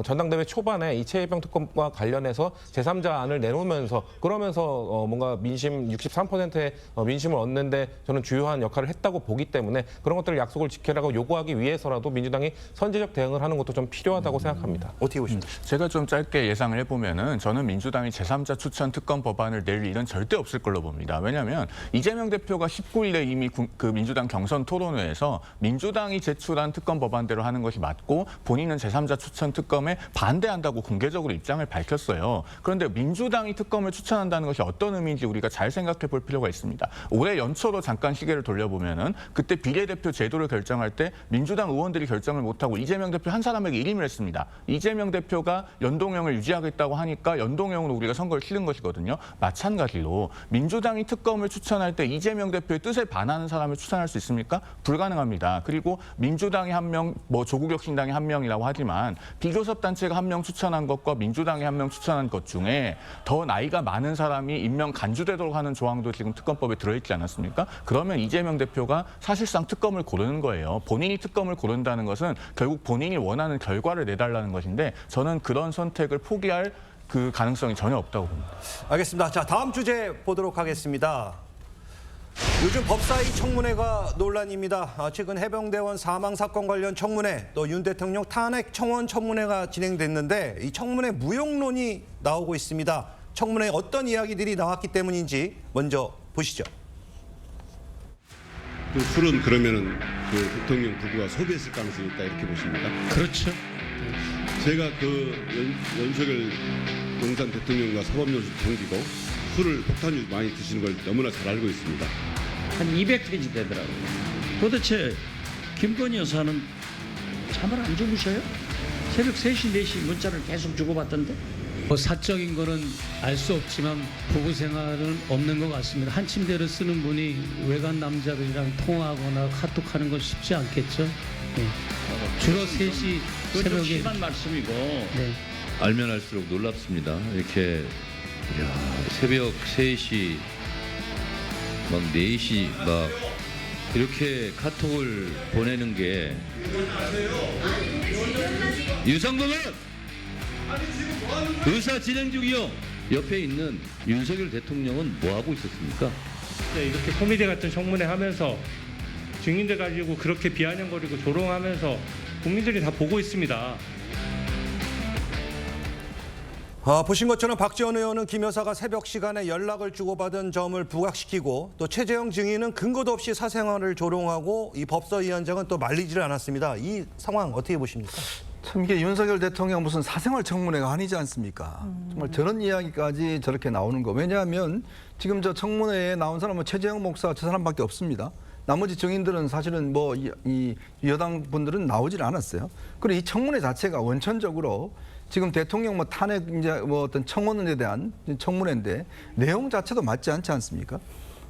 전당대회 초반에 이 최혜병 특검과 관련해서 제3자안을 내놓으면서 그러면서 뭔가 민심 63%의 민심을 얻는데 저는 주요한 역할을 했다고 보기 때문에 그런 것들을 약속을 지켜라고 요구하기 위해서라도 민주당이 선제적 대응을 하는 것도 좀 필요하다고 생각합니다. 어떻게 보십니까? 제가 좀 짧게 예상을 해보면은 저는 민주당이 제3자 추천 특검 법안을 낼 일은 절대 없을 걸로 봅니다. 왜냐하면 이재명 대표가 19일에 이미 그 민주당 경선 토론회에서 민주당이 제출한 특검 법안대로 하는 것이 맞고 본인은 제3자 추천 특검에 반대한다고 공개적으로 입장을 밝혔어요. 그런데 민주당이 특검을 추천한다는 것이 어떤 의미인지 우리가 잘 생각해 볼 필요가 있습니다. 올해 연초로 잠깐 시계를 돌려보면은 그때 비례대표 제도를 결정할 때 민주당 의원들이 결정을 못하고 이재명 대표 한 사람에게 일임을 했습니다. 이재명 대표가 연동형을 유지하겠다고 하니까 연동형으로 우리가 선거를 치른 것이거든요. 마찬가지로 민주당이 특검을 추천할 때 이재명 대표의 뜻에 반하는 사람을 추천할 수 있습니까? 불가능합니다. 그리고 민주당이 한 명, 뭐 조국혁신당이 한 명이라고 하지만 비교섭단체가 한 명 추천한 것과 민주당이 한 명 추천한 것 중에 더 나이가 많은 사람이 임명 간주되도록 하는 조항도 지금 특검법에 들어있지 않았습니까? 그러면 이재명 대표가 사실상 특검을 고르는 거예요. 본인이 특검을 고른다는 것은 결국 본인이 원하는 결과를 내달라는 것인데 저는 그런 선택을 포기할 그 가능성이 전혀 없다고 봅니다. 알겠습니다. 자, 다음 주제 보도록 하겠습니다. 요즘 법사위 청문회가 논란입니다. 최근 해병대원 사망 사건 관련 청문회, 또 윤 대통령 탄핵 청원 청문회가 진행됐는데 이 청문회 무용론이 나오고 있습니다. 청문회에 어떤 이야기들이 나왔기 때문인지 먼저 보시죠. 그 술은 그러면은 그 대통령 부부가 소비했을 가능성이 있다 이렇게 보십니까? 그렇죠. 제가 그 윤석열 용산 대통령과 사법연수 동기고 술을 폭탄주 많이 드시는 걸 너무나 잘 알고 있습니다. 한 200페이지 되더라고요. 도대체 김건희 여사는 잠을 안 주무셔요? 새벽 3시, 4시 문자를 계속 주고받던데? 뭐 사적인 거는 알 수 없지만 부부 생활은 없는 것 같습니다. 한 침대를 쓰는 분이 외간 남자들이랑 통화하거나 카톡하는 건 쉽지 않겠죠. 네. 주로 3시 새벽에 심한 말씀이고. 네. 알면 알수록 놀랍습니다. 이렇게 새벽 3시 막 4시 막 이렇게 카톡을 보내는 게 유상범은 의사 진행 중이요. 옆에 있는 윤석열 대통령은 뭐 하고 있었습니까? 네, 이렇게 코미디 같은 청문회 하면서 증인들 가지고 그렇게 비아냥거리고 조롱하면서 국민들이 다 보고 있습니다. 보신 것처럼 박지원 의원은 김 여사가 새벽 시간에 연락을 주고받은 점을 부각시키고 또 최재형 증인은 근거도 없이 사생활을 조롱하고 이 법사위원장은 또 말리지를 않았습니다. 이 상황 어떻게 보십니까? 참 이게 윤석열 대통령 무슨 사생활 청문회가 아니지 않습니까? 정말 저런 이야기까지 저렇게 나오는 거. 왜냐하면 지금 저 청문회에 나온 사람은 최재형 목사 저 사람밖에 없습니다. 나머지 증인들은 사실은 뭐 이 여당 분들은 나오질 않았어요. 그리고 이 청문회 자체가 원천적으로 지금 대통령 뭐 탄핵 이제 뭐 어떤 청원에 대한 청문회인데 내용 자체도 맞지 않지 않습니까?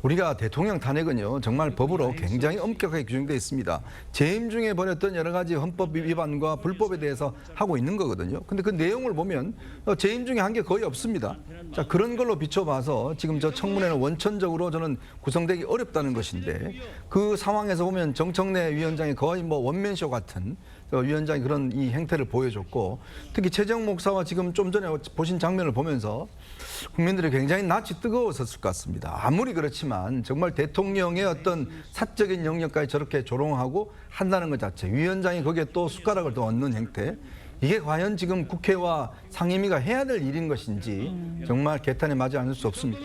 우리가 대통령 탄핵은요 정말 법으로 굉장히 엄격하게 규정되어 있습니다. 재임 중에 벌였던 여러 가지 헌법 위반과 불법에 대해서 하고 있는 거거든요. 근데 그 내용을 보면 재임 중에 한 게 거의 없습니다. 자, 그런 걸로 비춰봐서 지금 저 청문회는 원천적으로 저는 구성되기 어렵다는 것인데 그 상황에서 보면 정청래 위원장이 거의 뭐 원맨쇼 같은 위원장이 그런 이 행태를 보여줬고 특히 최재형 목사와 지금 좀 전에 보신 장면을 보면서 국민들이 굉장히 낯이 뜨거웠을 것 같습니다. 아무리 그렇지만 정말 대통령의 어떤 사적인 영역까지 저렇게 조롱하고 한다는 것 자체, 위원장이 거기에 또 숟가락을 더 얹는 행태, 이게 과연 지금 국회와 상임위가 해야 될 일인 것인지 정말 개탄에 맞지 않을 수 없습니다.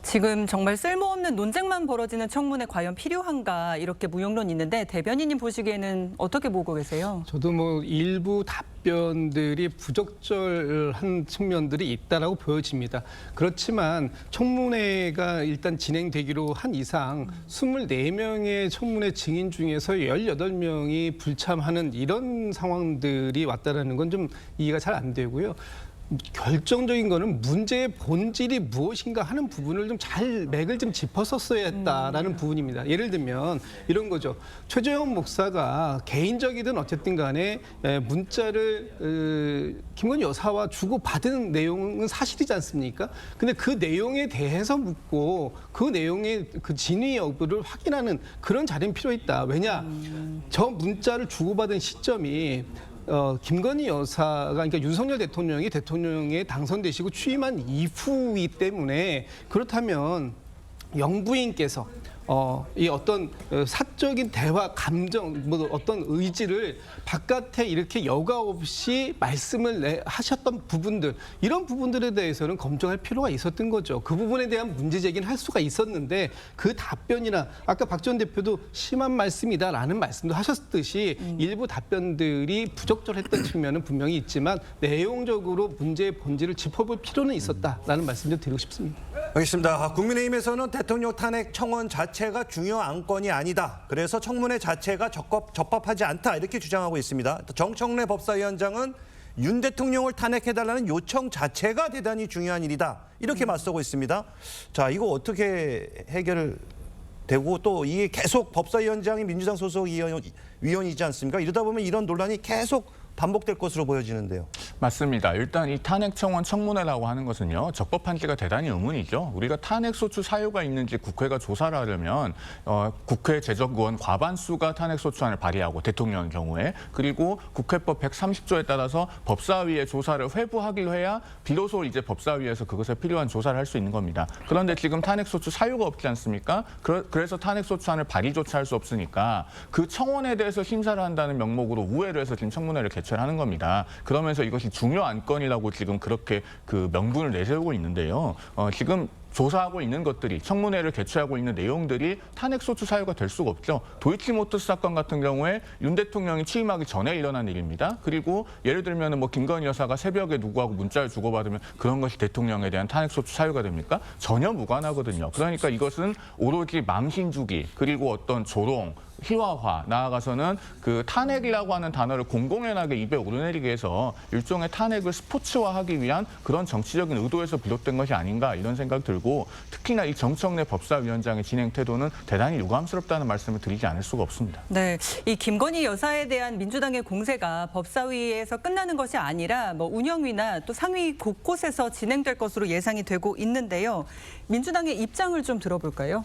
지금 정말 쓸모없는 논쟁만 벌어지는 청문회 과연 필요한가 이렇게 무용론이 있는데 대변인님 보시기에는 어떻게 보고 계세요? 저도 뭐 일부 답변들이 부적절한 측면들이 있다라고 보여집니다. 그렇지만 청문회가 일단 진행되기로 한 이상 24명의 청문회 증인 중에서 18명이 불참하는 이런 상황들이 왔다라는 건 좀 이해가 잘 안 되고요. 결정적인 거는 문제의 본질이 무엇인가 하는 부분을 좀 잘 맥을 좀 짚었었어야 했다라는 부분입니다. 예를 들면 이런 거죠. 최재형 목사가 개인적이든 어쨌든 간에 문자를 김건희 여사와 주고받은 내용은 사실이지 않습니까? 근데 그 내용에 대해서 묻고 그 내용의 그 진위 여부를 확인하는 그런 자리는 필요했다. 왜냐? 저 문자를 주고받은 시점이 김건희 여사가 그러니까 윤석열 대통령이 대통령에 당선되시고 취임한 이후이기 때문에 그렇다면 영부인께서 이 어떤 사적인 대화, 감정, 뭐 어떤 의지를 바깥에 이렇게 여과 없이 말씀을 하셨던 부분들, 이런 부분들에 대해서는 검증할 필요가 있었던 거죠. 그 부분에 대한 문제 제기는 할 수가 있었는데 그 답변이나 아까 박 전 대표도 심한 말씀이다라는 말씀도 하셨듯이 일부 답변들이 부적절했던 측면은 분명히 있지만 내용적으로 문제의 본질을 짚어볼 필요는 있었다라는 말씀 좀 드리고 싶습니다. 알겠습니다. 국민의힘에서는 대통령 탄핵 청원 자체가 중요 안건이 아니다. 그래서 청문회 자체가 적법하지 않다. 이렇게 주장하고 있습니다. 정청래 법사위원장은 윤 대통령을 탄핵해달라는 요청 자체가 대단히 중요한 일이다. 이렇게 맞서고 있습니다. 자, 이거 어떻게 해결되고 또 이게 계속 법사위원장이 민주당 소속 위원이지 않습니까? 이러다 보면 이런 논란이 계속 반복될 것으로 보여지는데요. 맞습니다. 일단 이 탄핵 청원 청문회라고 하는 것은요, 적법한지가 대단히 의문이죠. 우리가 탄핵 소추 사유가 있는지 국회가 조사를 하려면 국회 재적 의원 과반수가 탄핵 소추안을 발의하고 대통령의 경우에 그리고 국회법 130조에 따라서 법사위에 조사를 회부하기로 해야 비로소 이제 법사위에서 그것에 필요한 조사를 할 수 있는 겁니다. 그런데 지금 탄핵 소추 사유가 없지 않습니까? 그래서 탄핵 소추안을 발의조차 할 수 없으니까 그 청원에 대해서 심사를 한다는 명목으로 우회를 해서 지금 청문회를 하는 겁니다. 그러면서 이것이 중요 안건이라고 지금 그렇게 그 명분을 내세우고 있는데요. 지금 조사하고 있는 것들이 청문회를 개최하고 있는 내용들이 탄핵 소추 사유가 될 수가 없죠. 도이치모터스 사건 같은 경우에 윤 대통령이 취임하기 전에 일어난 일입니다. 그리고 예를 들면 뭐 김건희 여사가 새벽에 누구하고 문자를 주고받으면 그런 것이 대통령에 대한 탄핵 소추 사유가 됩니까? 전혀 무관하거든요. 그러니까 이것은 오로지 망신주기 그리고 어떤 조롱 희화화, 나아가서는 그 탄핵이라고 하는 단어를 공공연하게 입에 오르내리게 해서 일종의 탄핵을 스포츠화하기 위한 그런 정치적인 의도에서 비롯된 것이 아닌가 이런 생각이 들고 특히나 이 정청래 법사위원장의 진행 태도는 대단히 유감스럽다는 말씀을 드리지 않을 수가 없습니다. 네, 이 김건희 여사에 대한 민주당의 공세가 법사위에서 끝나는 것이 아니라 뭐 운영위나 또 상위 곳곳에서 진행될 것으로 예상이 되고 있는데요. 민주당의 입장을 좀 들어볼까요?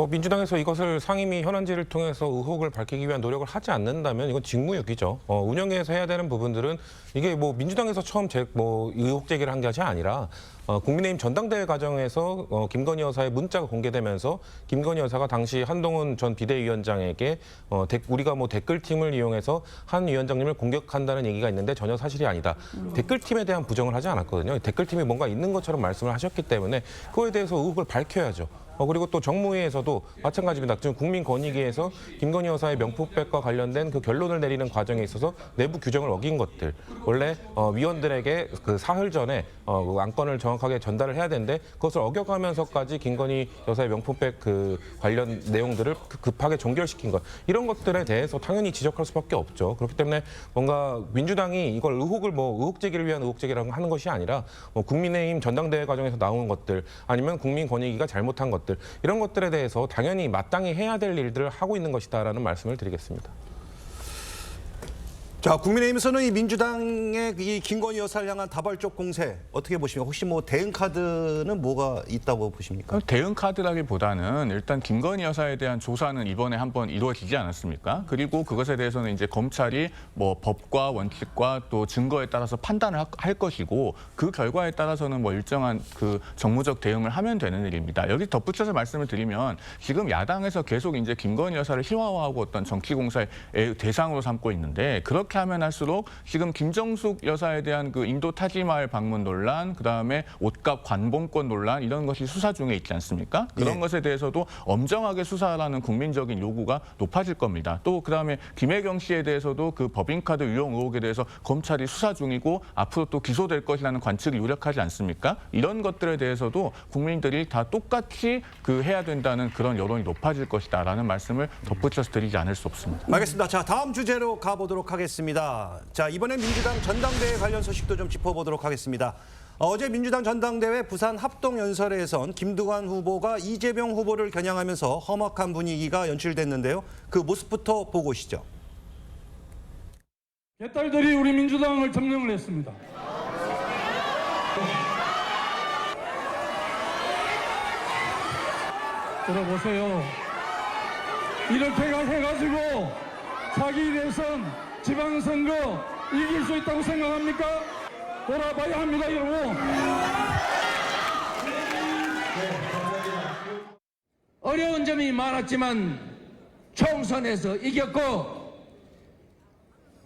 민주당에서 이것을 상임위 현안질을 통해서 의혹을 밝히기 위한 노력을 하지 않는다면 이건 직무유기죠. 운영위에서 해야 되는 부분들은 이게 뭐 민주당에서 처음 의혹 제기를 한 것이 아니라 국민의힘 전당대회 과정에서 김건희 여사의 문자가 공개되면서 김건희 여사가 당시 한동훈 전 비대위원장에게 우리가 뭐 댓글팀을 이용해서 한 위원장님을 공격한다는 얘기가 있는데 전혀 사실이 아니다. 댓글팀에 대한 부정을 하지 않았거든요. 댓글팀이 뭔가 있는 것처럼 말씀을 하셨기 때문에 그거에 대해서 의혹을 밝혀야죠. 그리고 또 정무위에서도 마찬가지입니다. 지금 국민권익위에서 김건희 여사의 명품백과 관련된 그 결론을 내리는 과정에 있어서 내부 규정을 어긴 것들, 원래 위원들에게 그 사흘 전에 그 안건을 정확하게 전달을 해야 되는데 그것을 어겨가면서까지 김건희 여사의 명품백 그 관련 내용들을 급하게 종결시킨 것, 이런 것들에 대해서 당연히 지적할 수밖에 없죠. 그렇기 때문에 뭔가 민주당이 이걸 의혹 제기를 위한 의혹 제기라고 하는 것이 아니라 국민의힘 전당대회 과정에서 나온 것들 아니면 국민권익위가 잘못한 것들, 이런 것들에 대해서 당연히 마땅히 해야 될 일들을 하고 있는 것이다라는 말씀을 드리겠습니다. 자, 국민의힘에서는 이 민주당의 이 김건희 여사를 향한 다발적 공세 어떻게 보십니까? 혹시 뭐 대응 카드는 뭐가 있다고 보십니까? 대응 카드라기보다는 일단 김건희 여사에 대한 조사는 이번에 한번 이루어지지 않았습니까? 그리고 그것에 대해서는 이제 검찰이 뭐 법과 원칙과 또 증거에 따라서 판단을 할 것이고 그 결과에 따라서는 뭐 일정한 그 정무적 대응을 하면 되는 일입니다. 여기 덧붙여서 말씀을 드리면 지금 야당에서 계속 이제 김건희 여사를 희화화하고 어떤 정치 공사의 대상으로 삼고 있는데 그렇게 하면 할수록 지금 김정숙 여사에 대한 그 인도 타지마을 방문 논란, 그다음에 옷값 관봉권 논란 이런 것이 수사 중에 있지 않습니까? 그런 것에 대해서도 엄정하게 수사하라는 국민적인 요구가 높아질 겁니다. 또 그다음에 김혜경 씨에 대해서도 그 법인카드 유용 의혹에 대해서 검찰이 수사 중이고 앞으로 또 기소될 것이라는 관측이 유력하지 않습니까? 이런 것들에 대해서도 국민들이 다 똑같이 그 해야 된다는 그런 여론이 높아질 것이다라는 말씀을 덧붙여서 드리지 않을 수 없습니다. 알겠습니다. 자, 다음 주제로 가보도록 하겠습니다. 자, 이번에 민주당 전당대회 관련 소식도 좀 짚어보도록 하겠습니다. 어제 민주당 전당대회 부산 합동연설에선 김두관 후보가 이재명 후보를 겨냥하면서 험악한 분위기가 연출됐는데요. 그 모습부터 보고 오시죠. 개딸들이 우리 민주당을 점령을 했습니다. 들어보세요. 이렇게 해가지고 자기 대선 지방선거 이길 수 있다고 생각합니까? 돌아봐야 합니다, 여러분. 어려운 점이 많았지만 총선에서 이겼고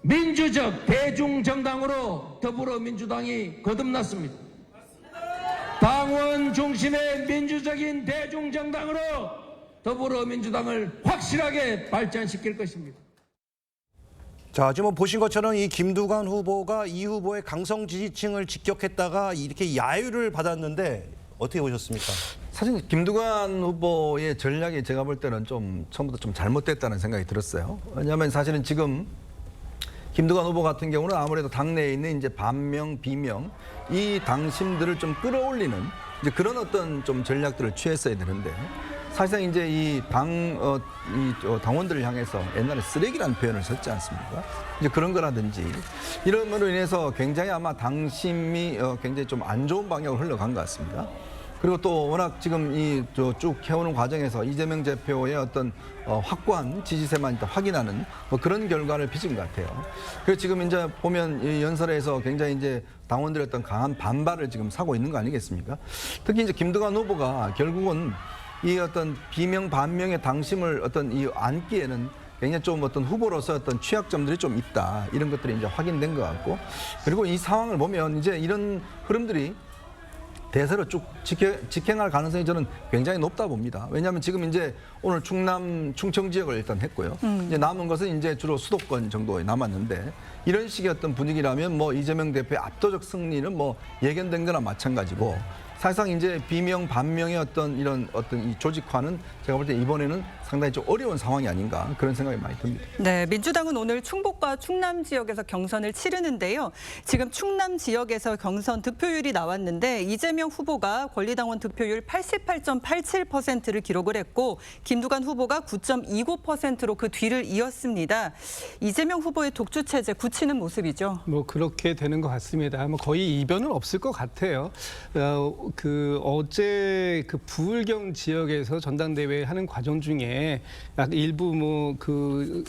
민주적 대중정당으로 더불어민주당이 거듭났습니다. 당원 중심의 민주적인 대중정당으로 더불어민주당을 확실하게 발전시킬 것입니다. 자, 지금 보신 것처럼 이 김두관 후보가 이 후보의 강성 지지층을 직격했다가 이렇게 야유를 받았는데 어떻게 보셨습니까? 사실 김두관 후보의 전략이 제가 볼 때는 좀 처음부터 좀 잘못됐다는 생각이 들었어요. 왜냐하면 사실은 지금 김두관 후보 같은 경우는 아무래도 당내에 있는 이제 반명, 비명 이 당심들을 좀 끌어올리는 이제 그런 어떤 좀 전략들을 취했어야 되는데 사실상 이제 이 당원들을 향해서 옛날에 쓰레기라는 표현을 썼지 않습니까? 이제 그런 거라든지 이런으로 인해서 굉장히 아마 당심이 굉장히 좀 안 좋은 방향으로 흘러간 것 같습니다. 그리고 또 워낙 지금 이 쭉 해오는 과정에서 이재명 대표의 어떤 확고한 지지세만 일단 확인하는 뭐 그런 결과를 빚은 것 같아요. 그래서 지금 이제 보면 이 연설에서 굉장히 이제 당원들의 어떤 강한 반발을 지금 사고 있는 거 아니겠습니까? 특히 이제 김두관 후보가 결국은 이 어떤 비명 반명의 당심을 어떤 이 안기에는 굉장히 좀 어떤 후보로서 어떤 취약점들이 좀 있다 이런 것들이 이제 확인된 것 같고 그리고 이 상황을 보면 이제 이런 흐름들이 대세로 쭉 직행할 가능성이 저는 굉장히 높다 봅니다. 왜냐하면 지금 이제 오늘 충청 지역을 일단 했고요. 이제 남은 것은 이제 주로 수도권 정도 남았는데 이런 식의 어떤 분위기라면 뭐 이재명 대표의 압도적 승리는 뭐 예견된 거나 마찬가지고 사실상 이제 비명 반명의 어떤 이런 어떤 이 조직화는 제가 볼 때 이번에는 상당히 좀 어려운 상황이 아닌가 그런 생각이 많이 듭니다. 네, 민주당은 오늘 충북과 충남 지역에서 경선을 치르는데요. 지금 충남 지역에서 경선 득표율이 나왔는데 이재명 후보가 권리당원 득표율 88.87%를 기록을 했고 김두관 후보가 9.29%로 그 뒤를 이었습니다. 이재명 후보의 독주 체제 굳히는 모습이죠. 뭐 그렇게 되는 것 같습니다. 뭐 거의 이변은 없을 것 같아요. 어제 그 부울경 지역에서 전당대회 하는 과정 중에 일부 뭐 그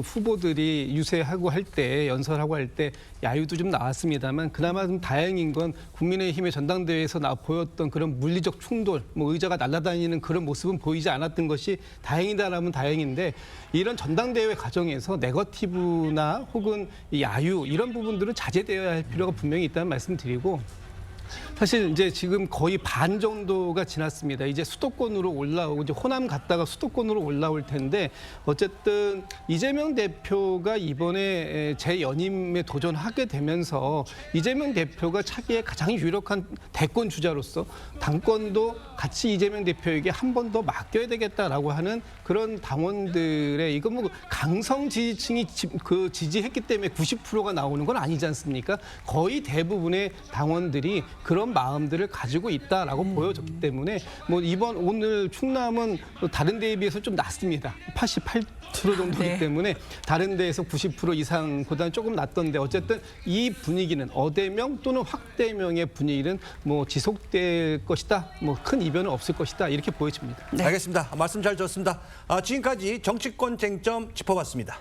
후보들이 유세하고 할 때 연설하고 할 때 야유도 좀 나왔습니다만 그나마 좀 다행인 건 국민의힘의 전당대회에서 보였던 그런 물리적 충돌, 뭐 의자가 날아다니는 그런 모습은 보이지 않았던 것이 다행이다라면 다행인데 이런 전당대회 과정에서 네거티브나 혹은 야유 이런 부분들은 자제되어야 할 필요가 분명히 있다는 말씀드리고. 사실 이제 지금 거의 반 정도가 지났습니다. 이제 수도권으로 올라오고 이제 호남 갔다가 수도권으로 올라올 텐데 어쨌든 이재명 대표가 이번에 재연임에 도전하게 되면서 이재명 대표가 차기의 가장 유력한 대권 주자로서 당권도 같이 이재명 대표에게 한 번 더 맡겨야 되겠다라고 하는 그런 당원들의 이거 뭐 강성 지지층이 지지했기 때문에 90%가 나오는 건 아니지 않습니까? 거의 대부분의 당원들이 그런 마음들을 가지고 있다라고 보여졌기 때문에 뭐 오늘 충남은 다른 데에 비해서 좀 낮습니다. 88% 정도이기 네. 때문에 다른 데에서 90% 이상보다는 조금 낮던데 어쨌든 이 분위기는 어대명 또는 확대명의 분위기는 뭐 지속될 것이다. 뭐 큰 이변은 없을 것이다. 이렇게 보여집니다. 네. 알겠습니다. 말씀 잘 들었습니다. 지금까지 정치권 쟁점 짚어봤습니다.